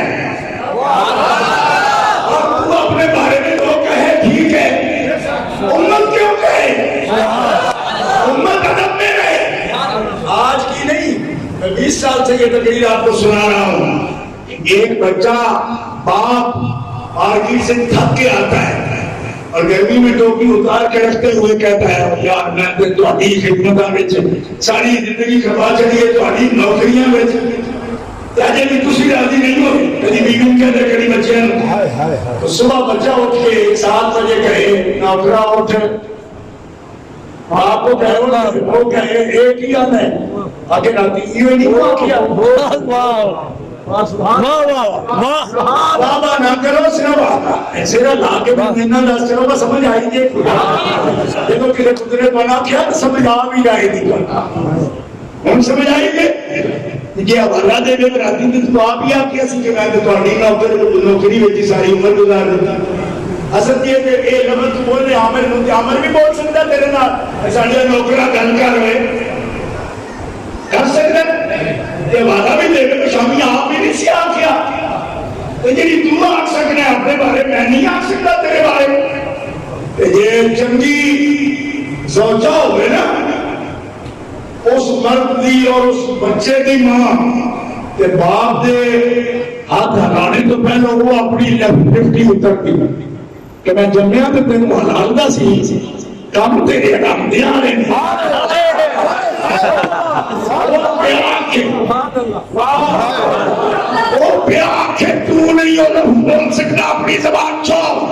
اور تو اپنے بارے میں تو کہے ٹھیک ہے، امت کیوں کہے؟ امت ادب میں رہے۔ آج کی نہیں، میں 20 سال سے یہ تقریر آپ کو سنا رہا ہوں۔ ایک بچہ باپ مارکیٹ سے تھک کے آتا ہے اور گرمی میں ٹوپی اتار کے رکھتے ہوئے کہتا ہے یار میں تے تہاڈی خدمتاں وچ ساری زندگی کھپا چڑی ہے، تہاڈی نوکریاں وچ تے اجے بھی تسی راضی نہیں ہوئے، کدی بیگم کہتے کدی بچیاں نوں۔ تو صبح بچہ اٹھ کے 7 بجے کہے نوکرا اٹھ، آپ کو کہے وہ کہے ایک ہی آنا ہے آگے راتی یہ نہیں ہوا کیا بابا نہ کرو صرف ایسے لا کے دینا دس چلو میں سمجھ آئی گی دیکھو کسی قدرت بنا کیا سمجھ آ بھی جائے گی ہم سمجھ آئیں گے جی حوالہ دے دے راتی دن تو آپ ہی آپ کیا سی کہ میں تو تھوڑی نوکری وچ ساری عمر گزار دیتا اصل یہ کہ اے لفظ تو بول رہے عامر بھی بول سکتا تیرے نال ساڈے نوکرا گل کر رہے کر سکتا یہ وعدہ بھی دے دے شامی آپ بھی نہیں سی آکھیا تے جڑی تو آکھ سکنا ہے اپنے بارے میں نہیں آکھ سکتا تیرے بارے تے جے چنگی سوچا ہوئے نا اس مرد دی اور اس بچے دی ماں تے باپ دے ہاتھ ہلانے تو پہلے وہ اپنی لفٹی اترتی کہ میں جمعہ تے تینوں حلال دا سی کم تیرے کم دیا رہے وہ پیار کے تو نہیں بول سکتا اپنی زبان چھوڑ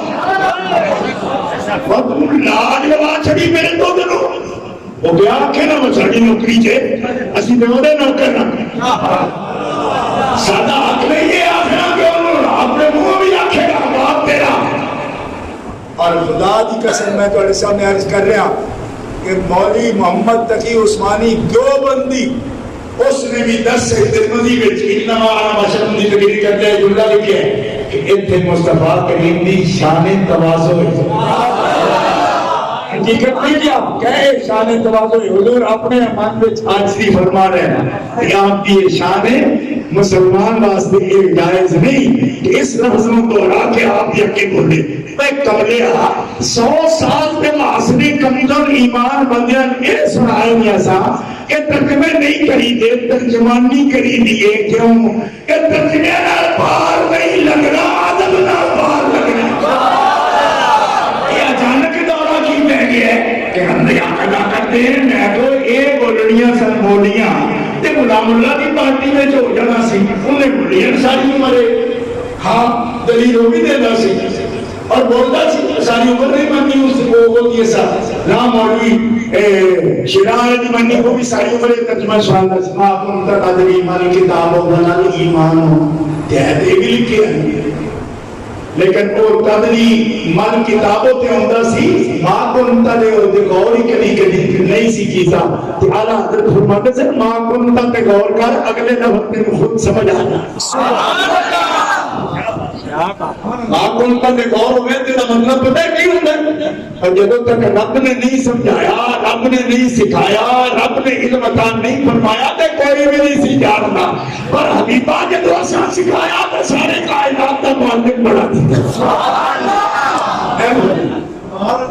وہ تم لاج لوا چھڑی میرے دو دنوں وہ بیا آکھے نا وہ ساڑی نوکری جے اسی دے وہ دے نوکر نا سادہ حق نہیں یہ آخنا کہ انہوں اپنے منہ بھی آکھے گا باپ تیرا اور خدا دی قسم میں تو علیہ میں عرض کر رہا کہ مولوی محمد تقی عثمانی دیوبندی اس نے بھی 10 سے ترمذی وچ اتنا آنا مشہور دی تقریر کرتے ہیں جملہ لکھے کہ اتنے مصطفیٰ کریم دی شان تواضع ہے حقیقت نہیں کیا کہے شان تواضع حضور اپنے من وچ عاجزی فرما رہے ہیں کہ آپ کی شان مسلمان واسطے یہ جائز نہیں کہ اس لفظ کو دوہرا کے آپ یقے بولے میں کملے 100 سال کے معاشرے کمزور ایمان بندیاں یہ سنائے نہیں ایسا کہ ترجمے نہیں کری دے ترجمانی کری دیئے کیوں کہ ترجمے نال پار نہیں لگنا عدد نال پار لگنا یہ اچانک دورہ کی بہ گیا ہے کہ ہم نے آقا کرتے ہیں میں تو یہ بولنیاں سن بولیاں تے غلام اللہ کی پارٹی میں جو جانا سی انہیں بولیاں ساری عمرے ہاں دلیل ہو بھی دینا سی اور بولتا سی ساری عمر نہیں مانی اس کو یہ ساتھ لا مولوی شرائط مانی وہ بھی ساری عمر ترجمہ سوالنا سی ماں کنتا قدر ایمان کتاب ہو بنا ایمان ہو تحت یہ بھی لکھے ہیں لیکن وہ قدری من کتابوں تے ہوندہ سی ماں کنتا دے غور ہی کبھی نہیں سی کیتا کہ اعلیٰ حضرت فرماتے سے ماں کنتا تے غور کر اگلے لفظ میں خود سمجھ آنا ماں کنتا تے غور ہوئے تیرا مطلب پتہ ہے کی ہوتا ہے اور جب تک رب نے نہیں سمجھایا رب نے نہیں سکھایا رب نے علم عطا نہیں فرمایا تے کوئی بھی نہیں سی جانتا پر حبیبہ جب اساں سکھایا تے سارے کائنات کا معلم بڑا دیتا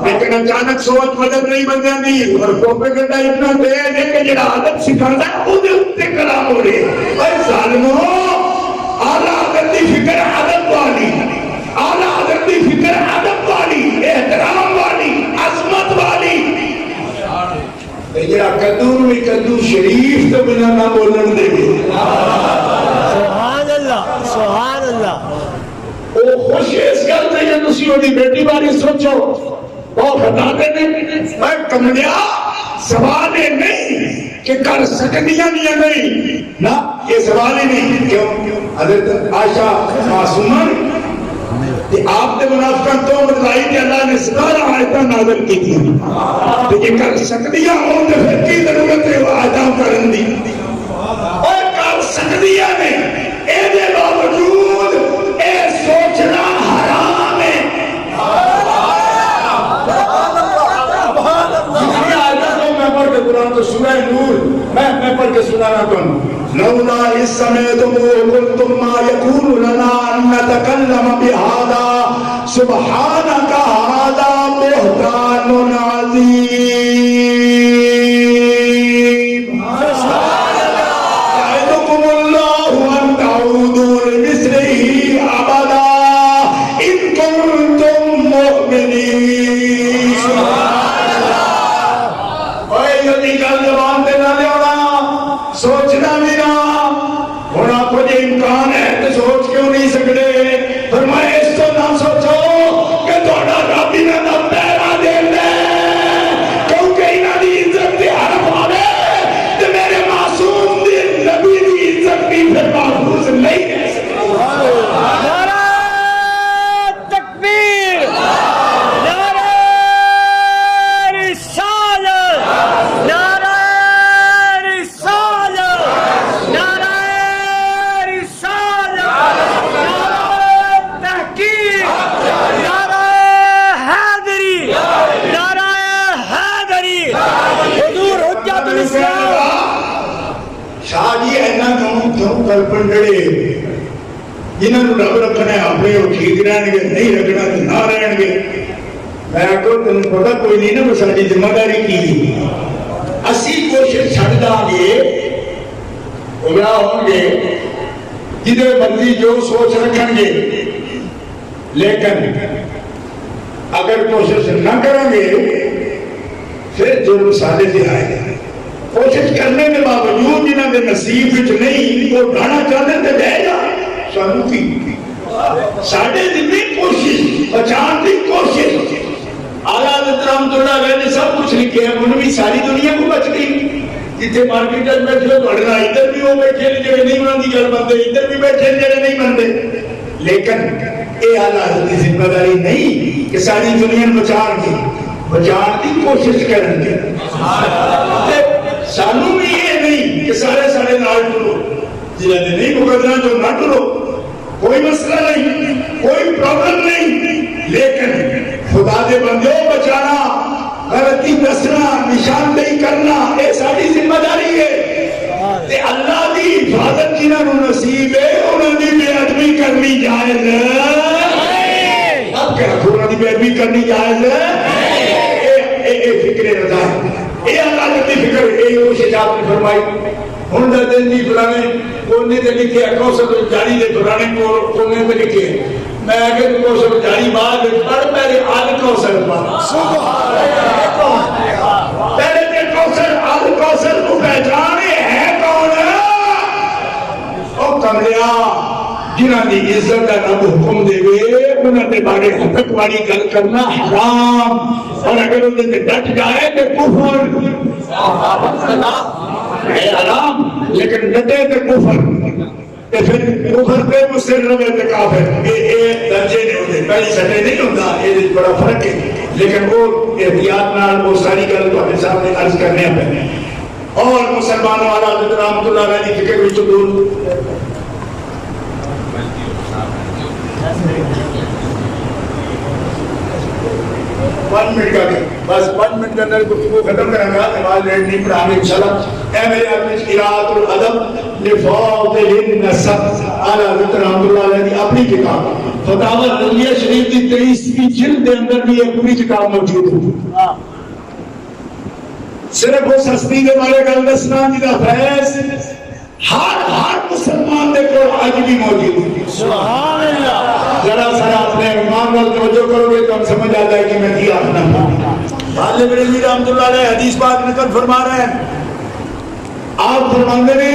لیکن اچانک سوچ مدد نہیں بن جاتی اور پروپیگنڈا اتنا تیز ہے کہ جڑا عادت سکھاتا ہے وہ دے اتے کلام ہو رہے اے ظالموں اعلیٰ حضرت کی فکر عادت والی اعلیٰ حضرت کی فکر عادت والی احترام والی عظمت والی جڑا قدور میں قدور شریف تو بنا نہ بولن دے سبحان اللہ سبحان اللہ وہ خوش ہے اس گل سے یہ تسی ہوتی بیٹی باری سوچو وہ خطا دے میں کملیا سوال ہے نہیں کہ کر سکتیاں نہیں نا یہ سوال ہی نہیں کیوں حضرت عائشہ معصومہ کہ آپ نے منافقان تو مطلعی کہ اللہ نے 17 آیتاں نازل کی تھی تو یہ کر سکتیاں ہوں تو پھر کی ضرورت ہے وہ آیتاں کرن دی اور کر سکتیاں نے اے دے باوجود اے سوچنا حرام ہے میں پڑھ کے قرآن تو سورہ نور میں پڑھ کے سنانا تم لولا اس سمعتموه قلتم ما يكون لنا ان نتكلم بهذا سبحانك هذا بهتان عظيم يعظكم الله ان تعودوا لمثله ابدا ان كنتم مؤمنين اوے یدی گل زبان تے نہ لیاونا سوچنا بھی نہ اور آپ کو یہ امکان ہے تو سوچ کیوں نہیں سکتے فرمائے اس تو نہ سوچو کہ تھوڑا رب انہاں دا پیرا دے دے کیونکہ انہاں دی عزت دی حرف آوے تے میرے معصوم دی نبی دی عزت بھی پھر محفوظ نہیں ہے شاہ جی اینا کیوں کلپن جڑے جنہوں نے رب رکھنا ہے اپنے وہ ٹھیک رہن گے، نہیں رکھنا تو نہ رہن گے. میں کو تم پتا کوئی نہیں نا ساری ذمہ داری کی اسی کوشش چھڑ دیں گے گمراہ ہوں گے جدھر مرضی جو سوچ رکھیں گے. لیکن اگر کوشش نہ کریں گے پھر جرم سارے سے آئے گا. کوشش کرنے کے باوجود جنہوں کے نصیب وچ نہیں وہ ڈانا چاہتے تھے جائے گا سانو کی ساڑھے ذمہ کوشش بچان کی کوشش. اعلیٰ حضرت رحمت اللہ علیہ نے سب کچھ لکھے ہیں انہوں بھی ساری دنیا کو بچ گئی. جتنے مارکیٹ بیٹھے پڑھنا ادھر بھی وہ بیٹھے جڑے نہیں بناتی گل بنتے ادھر بھی بیٹھے جڑے نہیں بنتے. لیکن یہ اعلیٰ حضرت کی ذمہ داری نہیں کہ ساری دنیا بچان کی بچان کی کوشش کریں گے. سانو بھی یہ نہیں کہ سارے سارے نال ٹرو جنہوں نے نہیں مقدرہ جو نہ ٹرو کوئی مسئلہ نہیں کوئی پرابلم نہیں. لیکن خدا دے بندے بچانا غلطی دسنا نشاندہی کرنا یہ ساری ذمہ داری ہے. تے اللہ دی حفاظت جنہوں نے نصیب ہے انہوں نے بے ادبی کرنی جائز ہے. اب کیا انہوں نے بے ادبی کرنی جائز ہے. اے فکر رضا اے اللہ کی فکر اے کوشش آپ نے فرمائی. ہن دا دن دی فلانے کونے تے لکھے کوثر جاری دے پرانے کونے تے لکھے میں اگر کوثر جاری بعد پڑھ پہلے آل کوثر سبحان اللہ پہلے تے کوثر آل کوثر کو پہچانے ہے کون او کملیا جنہاں دی عزت دا رب حکم دے وے انہاں دے بارے حق والی گل کرنا حرام اور اگر انہاں تے ڈٹ جائے تے کفر ہے حرام. لیکن ڈٹے تے کفر تے پھر کفر تے مصر رہے تے کافر یہ درجے نے ہوتے پہلی سٹے نہیں ہوتا یہ بڑا فرق ہے. لیکن وہ احتیاط نال وہ ساری گل تہاڈے سامنے عرض کرنے پہ اور مسلمانوں والا حضرت رحمت اللہ علیہ کی فکر وچ دور 1 منٹ کا بس 1 منٹ کے اندر گفتگو ختم کریں گا. نماز لیٹ نہیں پڑھا گے انشاءاللہ. اے میرے اپنے قراءۃ الادب لفاضل النسب اعلیٰ حضرت رحمت اللہ علیہ کی اپنی کتاب فتاوی رضویہ شریف کی 23ویں جلد کے اندر بھی ایک پوری کتاب موجود ہے. صرف وہ سستی کے بارے گل دسنا جدا فیض ہر مسلمان دے کو آج بھی موجود ہے. سبحان اللہ. ذرا سارا اپنے امام وال توجہ کرو گے تو ہم سمجھ آ جائے کہ میں کیا اپنا غالب رضوی رحمت اللہ علیہ حدیث پاک نقل فرما رہے ہیں. آپ فرماندے نے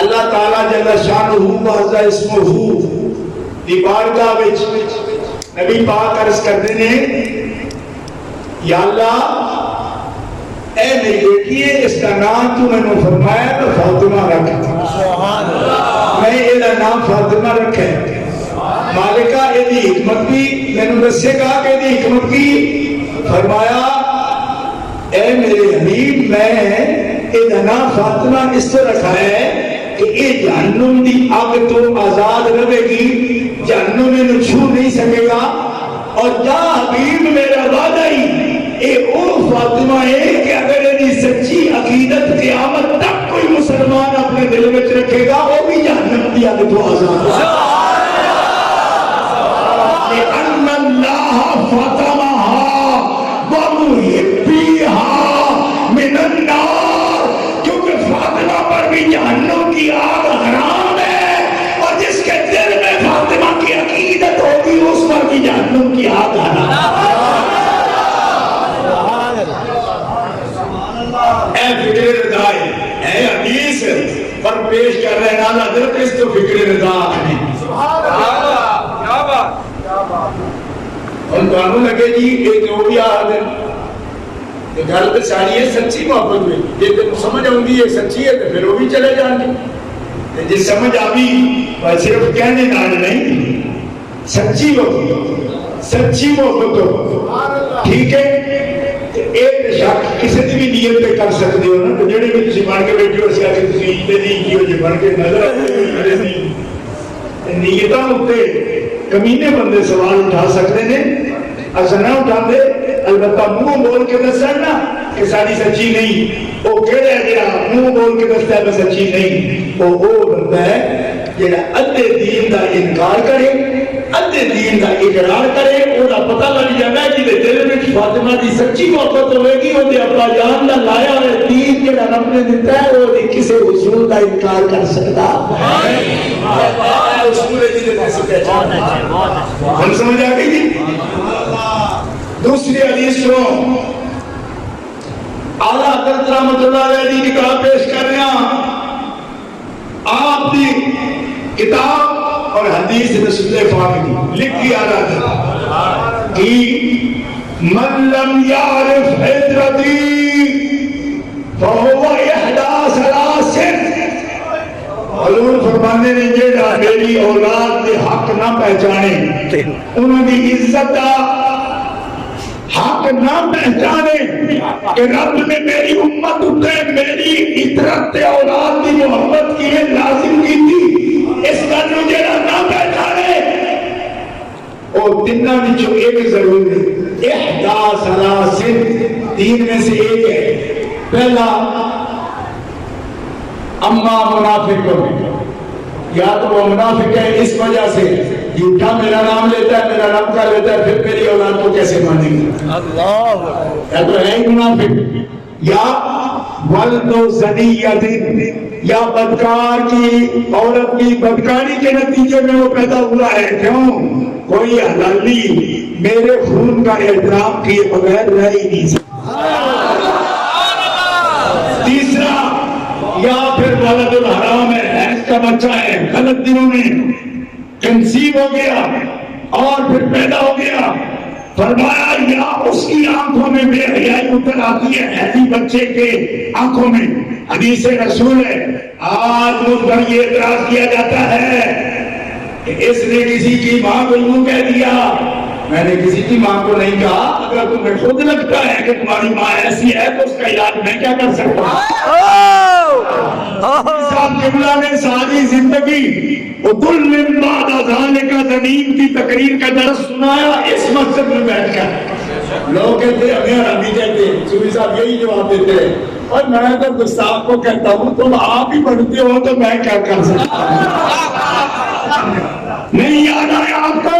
اللہ تعالیٰ جل شانہ وعز اسمہ دی بارگاہ وچ نبی پاک عرض کرتے ہیں یا اللہ اے میری بیٹی ہے اس کا نام تو میں نے فرمایا تو فاطمہ رکھ. سبحان اللہ. میں یہ نام فاطمہ رکھے مالکہ یہ حکمت بھی میں نے دسے گا کہ یہ حکمت کی فرمایا اے میرے حبیب میں یہ نام فاطمہ اس سے رکھا ہے کہ یہ جہنم دی آگ تو آزاد رہے گی جہنم میں چھو نہیں سکے گا. اور جا حبیب میرا وعدہ ہی اے او فاطمہ ہے کہ اگر یہ سچی عقیدت قیامت تک کوئی مسلمان اپنے دل میں رکھے گا وہ بھی جہنم کی آگ تو آزاد ہوگا. لِأَنَّ اللَّهَ فَاطَمَهَا وَمُحِبِّهَا مِنَ النَّارِ. کیونکہ فاطمہ پر بھی جہنم کی آگ حرام ہے اور جس کے دل میں فاطمہ کی عقیدت ہوگی اس پر بھی جہنم کی آگ حرام ہے. اے فکر رضا اے حدیث پر پیش کر رہے ہیں اعلیٰ حضرت اس تو فکر رضا ہے. کیا بات اور قانون لگے جی ایک جو بھی آرد ہے گھر پہ ساری ہے سچی محبت میں یہ تو سمجھ آؤں گی یہ سچی ہے تو پھر وہ بھی چلے جائیں گے. جس سمجھ آبی صرف کہنے نال نہیں سچی محبت سچی محبت ہو ٹھیک ہے. ایک شک کسی بھی نیت پہ کر سکتے ہو نا جڑے بھی تسی بن کے بیٹھے ہو اسی آ کے تسی تے نہیں کیو جے بن کے نظر آتے نیتاں اُتے کمینے بندے سوال اٹھا سکتے ہیں اصل نہ اٹھا دے البتہ منہ بول کے دسن نا کہ ساری سچی نہیں وہ کہڑا جڑا منہ بول کے دستا ہے میں سچی نہیں وہ بندہ ہے جڑا ادھے دین دا انکار کرے ادھے دین دا اقرار کرے وہ پتہ لگ جانا ہے کہ دل میں فاطمہ دی سچی محبت ہوے گی وہ ابا جان دا لایا ہوا دین جڑا رب نے دیتا ہے وہ کسی حضور دا انکار کر سکتا ہم سمجھ آ گئی جی دوسری حدیث سنو اعلیٰ حضرت رحمت اللہ علیہ کی کتاب پیش کر رہے ہیں آپ کی کتاب اور حدیث رسول پاک کی لکھی اعلیٰ حضرت کہ من لم یعرف ہجرتی فہو احدی ثلاث حضور فرمانے نے جیڑا میری اولاد کے حق نہ پہچانے انہوں کی عزت کا حق نہ پہچانے کہ رب نے میری امت اٹھے میری عطرت اولاد کی محبت کی ہے لازم کی تھی اس کا جڑا نہ پہچانے وہ تینوں وچوں ایک ضرور ہے احدی ثلاث تین میں سے ایک ہے پہلا اما منافق یا تو وہ منافق ہے اس وجہ سے جھوٹا میرا نام لیتا ہے میرا نام کا لیتا ہے پھر میری اولاد کو کیسے مانے گا اللہ یا تو ہے ہی منافق یا ولد زنیت یا بدکار کی عورت کی بدکاری کے نتیجے میں وہ پیدا ہوا ہے کیوں کوئی حلالی میرے خون کا احترام کیے بغیر رہ ہی نہیں سکتا تیسرا یا پھر ولد الحرام ہے حیض کا بچہ ہے غلط دنوں میں کنسیو ہو گیا اور پھر پیدا ہو گیا فرمایا یا اس کی آنکھوں میں بے حیائی اتر آتی ہے ایسی بچے کے آنکھوں میں حدیث رسول ہے آج مجھ پر یہ اعتراض کیا جاتا ہے کہ اس نے کسی کی ماں کو یوں کہہ دیا میں نے کسی کی ماں کو نہیں کہا اگر تمہیں خود لگتا ہے کہ تمہاری ماں ایسی ہے تو اس کا علاج میں کیا کر سکتا ہوں صاحب قبلہ نے ساری زندگی عدل من بعد اذان کا زمین کی تقریر کا درس سنایا اس مسجد میں بیٹھ کر لوگ کہتے ہمیں عربی کہتے صوفی صاحب یہی جواب دیتے ہیں اور میں تو گستاخ کو کہتا ہوں تم آپ ہی پڑھتے ہو تو میں کیا کر سکتا ہوں نہیں یاد آیا آپ کو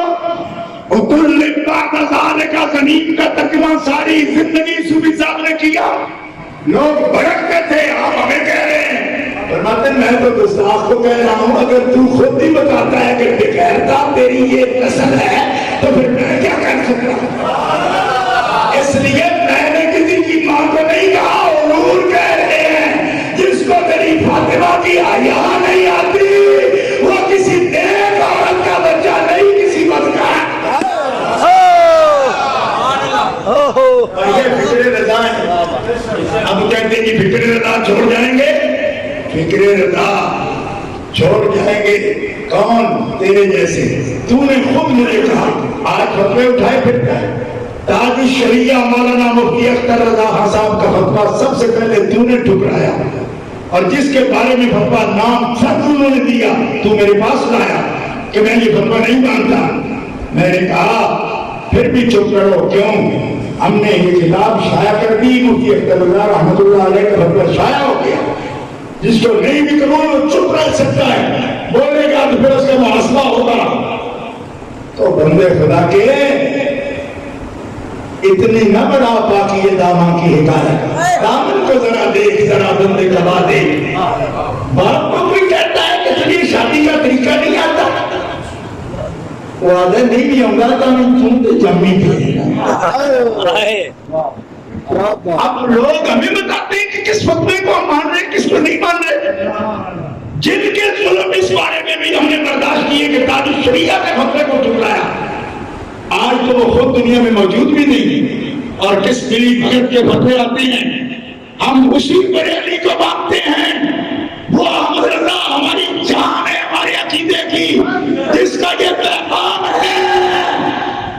عدل من بعد اذان کا زمین کا ترجمہ ساری زندگی صوفی صاحب نے کیا لوگ بھڑکتے تھے آپ ہمیں کہہ رہے ہیں فرماتے میں تو گستاخ کو کہہ رہا ہوں اگر تو خود ہی بتاتا ہے کہ بغیرتا تیری یہ نسل ہے تو پھر میں کیا کر سکتا ہوں اس لیے میں نے کسی کی ماں کو نہیں کہا حضور کہہ رہے ہیں جس کو میری فاطمہ کی حیا نہیں آتی وہ کسی نیک عورت کا بچہ نہیں کسی بدکار یہ فکر رضا ہے اب کہتے ہیں کہ فکر رضا چھوڑ جائیں گے فکر رضا چھوڑ جائیں گے کون تیرے جیسے تو نے خود مجھے کہا آج فتوے اٹھائے پھرتا ہے تاج شریعہ مولانا مفتی اختر رضا خان صاحب کا فتویٰ سب سے پہلے تو نے ٹھکرایا اور جس کے بارے میں فتویٰ نام سب انہوں نے دیا تو میرے پاس لایا کہ میں یہ فتویٰ نہیں مانتا میں نے کہا پھر بھی چپ کرو کیوں ہم نے یہ کتاب شائع کر دی مفتی اختر رضا رحمت اللہ علیہ کا فتویٰ شائع ہو گیا جس کو نہیں بھی قبول وہ چپ رہ سکتا ہے بولے گا تو پھر اس کا محاسبہ ہوگا تو بندے خدا کے اتنی نہ بڑا پاکی دامن کی حکایت دامن کو ذرا دیکھ ذرا بندے کبا دیکھ باپ کو کوئی کہتا ہے کہ تجھے شادی کا طریقہ نہیں آتا وہ آدھے نہیں بھی ہوں گا تو ہم تم تے جمی پہ اب لوگ ہمیں بتاتے ہیں کہ کس فتوے کو ہم مان رہے ہیں کس کو نہیں مان رہے جن کے ظلم اس بارے میں بھی ہم نے برداشت کیے کہ تاج شریعہ کے فتوے کو ٹھکرایا آج تو وہ خود دنیا میں موجود بھی نہیں اور کس ملی بھگت کے فتوے آتے ہیں ہم اسی بریلی کو مانتے ہیں وہ احمد رضا ہماری جان ہے ہمارے عقیدے کی جس کا یہ پیغام ہے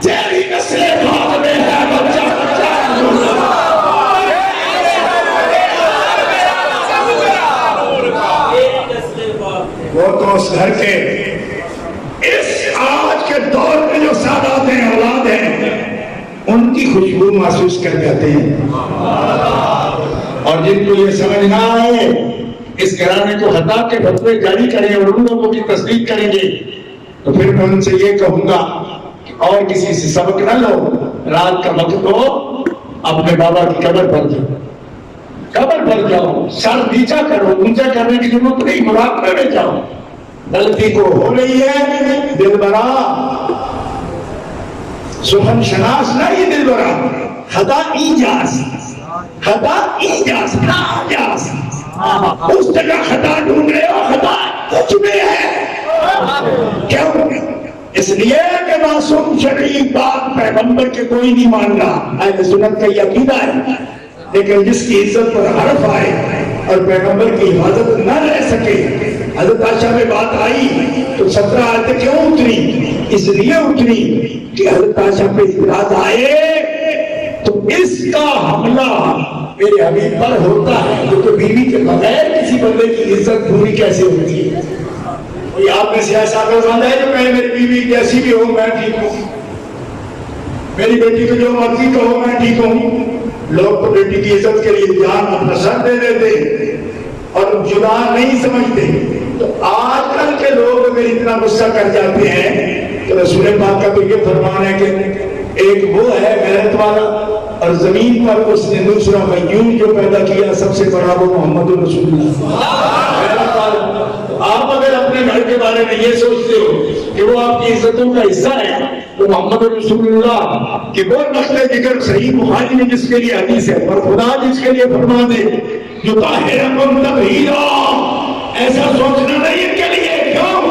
تیری نسل بعد میں ہے بچہ وہ تو اس گھر کے اس آج کے دور میں جو سادات ہیں اولاد ہیں ان کی خوشبو محسوس کر جاتے ہیں اور جن کو یہ سمجھ نہ آئے اس گھرانے کو ہٹا کے فتوے جاری کریں اور ان لوگوں کی تصدیق کریں گے تو پھر میں ان سے یہ کہوں گا کہ اور کسی سے سبق نہ لو، رات کا وقت ہو اپنے بابا کی قبر پر جاؤ، قبر پر جاؤ، سر نیچا کرو، اونچا کرنے کی ضرورت نہیں، مراقبے میں جاؤ، غلطی کو ہو رہی ہے دل برا سخن شناس نہ، یہ دل برا خطا ایجاز، خطا ایجاز نہ آجاز، اس جگہ خطا ڈھونڈ رہے ہو، خطا کچھ بھی ہے، کیوں؟ اس لیے کہ معصوم شرعی بات پیغمبر کے کوئی نہیں مان رہا، اہل سنت کا یہ عقیدہ ہے، لیکن جس کی عزت پر حرف آئے اور پیغمبر کی حفاظت نہ رہ سکے، حضرت عائشہ میں بات آئی تو 17 آیتیں کیوں اتری؟ اس لیے اتری کہ حضرت عائشہ پہ اعتراض آئے تو اس کا حملہ میرے حبیب پر ہوتا ہے، جو کہ بیوی کے بغیر کسی بندے کی عزت پوری کیسے ہوتی ہے؟ کوئی آپ میں سے ایسا باندھا ہے جو کہے میری بیوی کیسی بھی ہو میں ٹھیک ہوں، میری بیٹی کو جو مرضی کہو میں ٹھیک ہوں؟ لوگ تو بیٹی کی عزت کے لیے جان اپنا سر دے دیتے اور جدا نہیں سمجھتے۔ تو آج کل کے لوگ اگر اتنا غصہ کر جاتے ہیں تو رسول پاک کا تو یہ فرمان ہے کہ ایک وہ ہے غیرت والا اور زمین پر اس نے دوسرا غیور جو پیدا کیا سب سے بڑا وہ محمد رسول اللہ غیرت والا۔ آپ اگر اپنے گھر کے بارے میں یہ سوچتے ہو کہ وہ آپ کی عزتوں کا حصہ ہے تو محمد رسول اللہ کہ وہ نقل ذکر صحیح بخاری میں جس کے لیے حدیث ہے اور خدا جس کے لیے فرما دے جو طاہرکم تطہیرا، ایسا سوچنا نہیں ان کے لیے، کیوں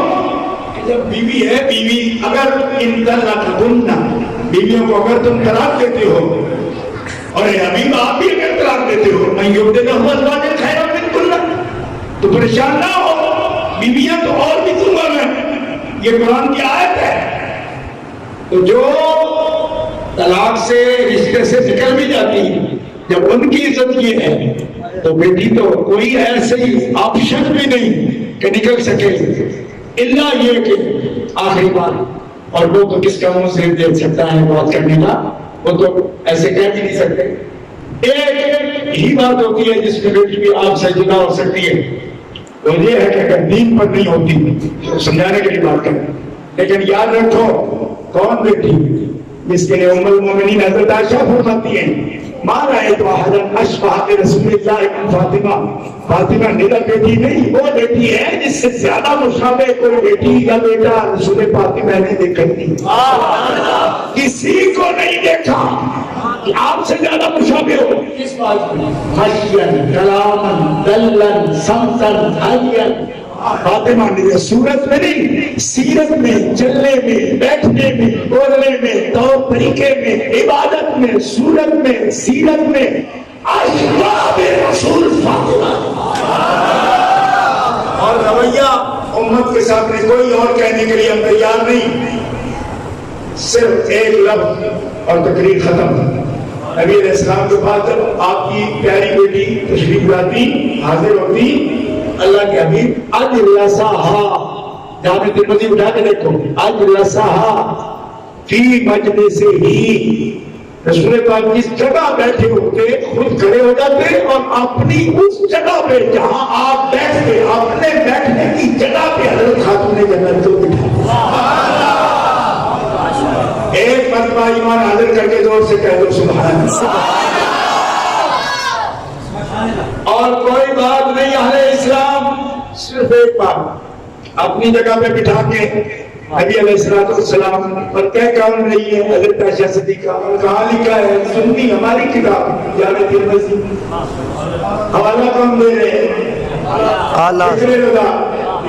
کہ جب بیوی ہے، بیوی اگر ان طلقتن، بیویوں کو اگر تم طلاق دیتے ہو اور حبیب آپ بھی اگر طلاق دیتے ہو من یبدلہ ازواجا خیرا منکن، تو پریشان نہ ہو، بیویاں تو اور بھی دوں گا میں، یہ قرآن کی آیت ہے۔ تو جو طلاق سے رشتے سے نکل بھی جاتی جب ان کی عزت یہ ہے تو بیٹی تو کوئی ایسے ہی آپشن بھی نہیں کہ نکل سکے، اللہ یہ کہ آخری بات، اور وہ تو کس کا منہ سے دے سکتا ہے بات کرنے کا، وہ تو ایسے کہہ بھی نہیں سکتے۔ ایک ہی بات ہوتی ہے جس میں بیٹی بھی آپ سے جدا ہو سکتی ہے، وہ یہ ہے کہ اگر دین پر نہیں ہوتی تو سمجھانے کے لیے بات کریں، لیکن یاد رکھو کون بیٹی جس کے لیے ام المومنین حضرت عائشہ فرماتی ہیں ما رأیت احدا اشبہ برسول اللہ من فاطمہ، فاطمہ میرا بیٹی نہیں، وہ بیٹی ہے جس سے زیادہ مشابہ کوئی بیٹی یا بیٹا رسول پاک کی میں نے دیکھا نہیں، کسی کو نہیں دیکھا کہ آپ سے زیادہ مشابہ ہو، کس بات میں؟ خشین، کلامن، دلن، سمتن، حلین، فاطمہ نے صورت میں نہیں، سیرت میں، چلنے میں، بیٹھنے میں، بولنے میں، طور طریقے میں، عبادت میں، صورت میں، سیرت میں اشباہ رسول فاطمہ، اور رویہ امت کے سامنے کوئی اور کہنے کے لیے ہم تیار نہیں، صرف ایک لفظ اور تقریر ختم۔ نبی علیہ السلام کے بعد جب آپ کی پیاری بیٹی تشریف لاتی، حاضر ہوتی، اللہ کے حبیب اجلسہا، جامع ترمذی اٹھا کے دیکھو، اجلسہا فی مجلسہ ہی، رسول پاک جس جگہ بیٹھے ہوتے خود کھڑے ہو جاتے اور اپنی اس جگہ پہ جہاں آپ بیٹھتے اپنے بیٹھنے کی جگہ پہ حضرت خاتون جنت کو بٹھاتے۔ ایک مرتبہ ایمان حاضر کر کے زور سے کہہ دو سبحان اللہ۔ اور کوئی بات نہیں، اہل اسلام صرف ایک بات اپنی جگہ پہ بٹھا کے نبی علیہ السلام پر کہہ کون رہی ہے حضرت عائشہ صدیقہ، اور کہاں لکھا ہے؟ سنی ہماری کتاب جامع ترمذی، حوالہ کون دے رہے ہیں؟ فکر رضا،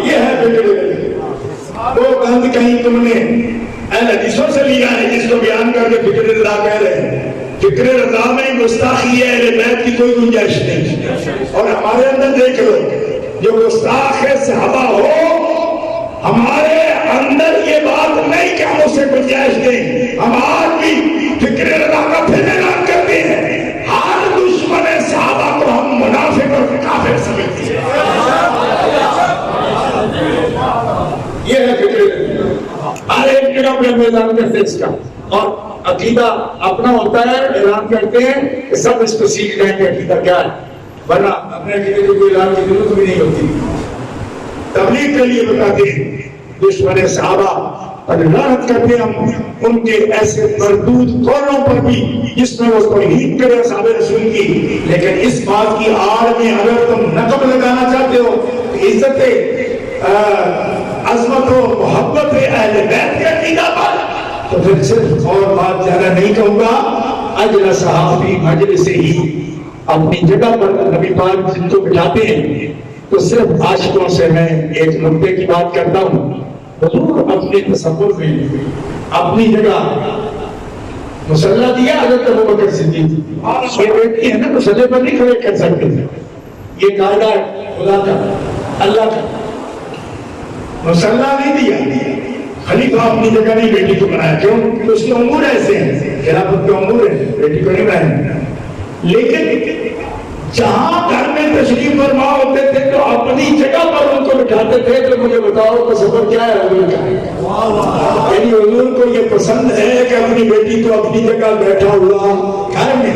یہ ہے فکر رضا، وہ گند کہیں تم نے اہل حدیثوں سے لیا ہے جس کو بیان کر کے فکر رضا کہہ رہے ہیں۔ فکر رضا میں گستاخی ہے، اہل بیت کی کوئی گنجائش نہیں، اور ہمارے اندر دیکھ لو جو گستاخ صحابہ ہو، ہمارے اندر یہ بات نہیں کہ ہم اسے گنجائش دیں، ہم آج بھی فکر رضا کا پھر اعلان کرتے ہیں، ہر دشمن صحابہ کو ہم منافق اور کافر سمجھتے ہیں، یہ ہے فکر رضا۔ ہر ایک جگہ پہ ہم اعلان کرتے ہیں اس کا، اور عقیدہ اپنا ہوتا ہے، اعلان کرتے ہیں کہ سب اس کو سیکھ لیں گے عقیدہ کیا ہے، ورنہ اپنے عقیدے کو کوئی اعلان کی ضرورت بھی نہیں ہوتی. تبلیغ کے لیے بتاتے ہیں دشمن صحابہ اور لعنت کرتے ہم ان کے ایسے مردود قولوں پر بھی جس میں وہ توہین کرے اصحاب رسول کی. لیکن اس بات کی آڑ میں اگر تم نقب لگانا چاہتے ہو کہ عزت عظمت و محبت اہل بیت کے عقیدہ پر، تو پھر صرف اور بات زیادہ نہیں کہوں گا. اجل صحابی مجلس ہی، اپنی جگہ پر نبی پاک جن کو بٹھاتے ہیں تو صرف عاشقوں سے میں ایک نقطے کی بات کرتا ہوں. حضور اپنے تصور میں اپنی جگہ مصلی دیا حضرت ابوبکر صدیق، یہ بیٹی ہے نا مصلی پر نہیں کھڑے کر سکتے، یہ قاعدہ خدا کا اللہ کا. مصلی نہیں دیا، خلیفہ اپنی جگہ نہیں بیٹی کو بنایا. کیوں؟ کہ اس کے امور ایسے ہیں، خلافت کے امور ہیں، بیٹی کو نہیں بنایا. لیکن جہاں گھر میں تشریف فرما ہوتے تھے تو اپنی جگہ پر ان کو بٹھاتے تھے. تو مجھے بتاؤ تصور کیا ہے حضور کا؟ یعنی حضور کو یہ پسند ہے کہ اپنی بیٹی کو اپنی جگہ بیٹھا ہوا گھر میں،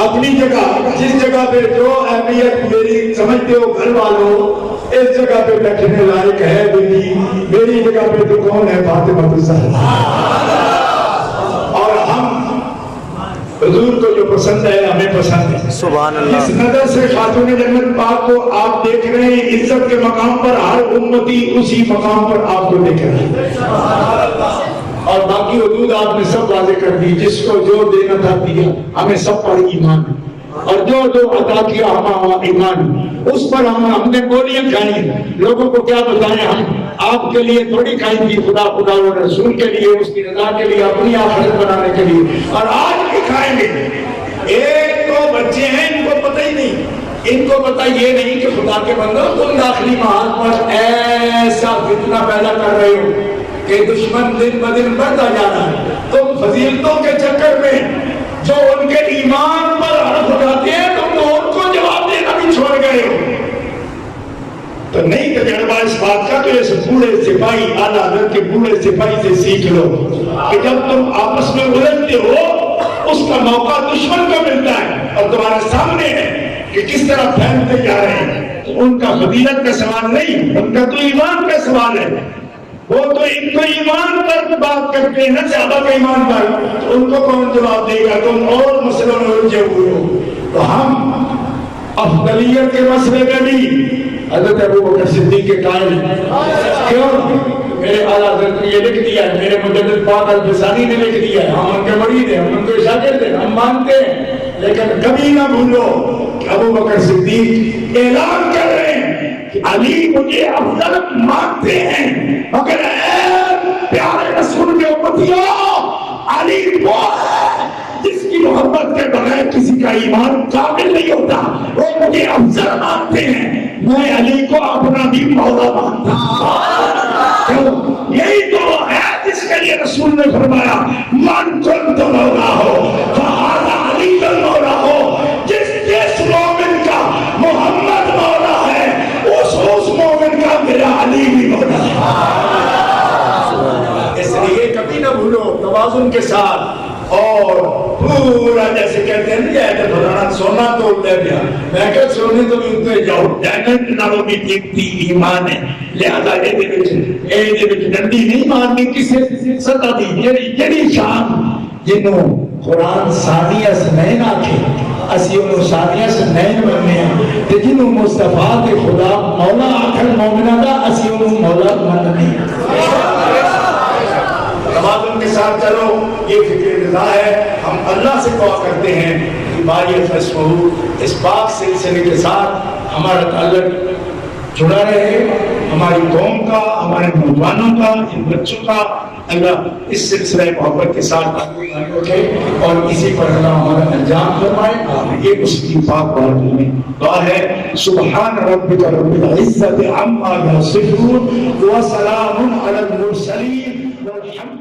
اپنی جگہ جس جگہ پہ جو اہمیت میری سمجھتے ہو گھر والوں اس جگہ پہ بیٹھنے لائق ہے بیٹی، میری جگہ پہ تو کون ہے؟ فاطمہ الزہرا. اور ہم حضور کو جو پسند ہے ہمیں پسند ہے. سبحان اللہ. اس نظر سے خاتون جنت پاک کو آپ دیکھ رہے ہیں، عزت کے مقام پر ہر امتی اسی مقام پر آپ کو دیکھ رہے ہیں. اور باقی حدود آپ نے سب واضح کر دی. جس کو جو دینا تھا دیا، ہمیں سب پر ایمان، اور جو جو عطا کیا ہمارا ایمان، اس پر ہم نے گولیاں کھائی. لوگوں کو کیا بتائیں؟ ہم آپ کے لیے تھوڑی کھائی تھی، خدا اور رسول کے لیے، اس کی رضا کے لیے، اپنی آخرت بنانے کے لیے، اور آج بھی کھائیں گے. ایک تو بچے ہیں ان کو پتہ ہی نہیں، ان کو پتہ یہ نہیں کہ خدا کے بندو تم داخلی محاذ پر ایسا فتنہ پیدا کر رہے ہو کہ دشمن دن بدن بڑھتا جا رہا ہے. تم فضیلتوں کے چکر میں جو ان کے ایمان پر حرف اٹھاتے ہیں تم تو ان کو جواب دینا بھی چھوڑ گئے ہو. تو نہیں تجربہ اس بات کا تو اس بوڑھے سپاہی اعلیٰ حضرت کے بوڑھے سپاہی سے سیکھ لو کہ جب تم آپس میں الجھتے ہو اس کا موقع دشمن کو ملتا ہے اور تمہارے سامنے ہے کہ کس طرح پھیلتے جا رہے ہیں. تو ان کا فضیلت کا سوال نہیں، ان کا تو ایمان کا سوال ہے. وہ تو ایک تو ایمان پر بات کرتے ہیں نا، صحابہ کے ایمان پر، تو ان کو کون جواب دے گا؟ تم اور مسئلوں میں الجھے ہوئے ہو. تو ہم افضلیت کے مسئلے میں بھی حضرت ابوبکر صدیق کے قائل ہیں. کیوں؟ میرے اعلیٰ حضرت نے یہ لکھ دیا ہے، میرے مجدد پاک الفسانی نے لکھ دیا ہے. ہم ان کے مرید ہیں، ہم ان کو شاگرد ہیں، ہم مانتے ہیں. لیکن کبھی نہ بھولو کہ ابوبکر صدیق اعلان کر رہے ہیں کہ علی مجھے افضل مانتے ہیں، مگر اے پیارے رسول کے امتیوں، علی وہ ہے جس کی محبت کے بغیر کسی کا ایمان کامل نہیں ہوتا. وہ مجھے افضل مانتے ہیں، میں علی کو اپنا بھی مولا مانتا ہوں. یہی تو ہے جس کے لیے رسول نے فرمایا من کنت مولا ہو فہذا علی مولا ہو. جس مومن کا محمد مولا ہے اس مومن کا میرا علی بھی مولا ہے. اس لیے کبھی نہ بھولو توازن کے ساتھ. اور پورا جیسے کہتے ہیں نا فلانا سونا توڑ دے گیا، میں کہ سونے تو بھی اتنے جاؤ جائنٹ نالوں بھی قیمتی ایمان ہے. لہذا یہ ڈنڈی نہیں مارنی کسی سزا دی. جڑی شان جنوں قرآن ثانیہ سنین آکھے اسی انہوں ثانیہ سنین بننے ہیں، تے جنوں مصطفیٰ کے خدا مولا آخر مومنہ دا اسی انہوں مولا بننے ہیں. توازن کے ساتھ چلو، یہ فکر رضا ہے. ہم اللہ سے دعا کرتے ہیں کہ باری فیصلہ اس پاک سلسلے کے ساتھ ہمارا تعلق جڑا رہے، ہماری قوم کا، ہمارے نوجوانوں کا، ان بچوں کا اللہ اس سلسلہ محبت کے ساتھ تعلق رکھے اور اسی پر اللہ ہمارا انجام فرمائے. یہ اس کی پاک بات میں دعا ہے. سبحان ربک رب العزت عما یصفون وسلام علی المرسلین والحمد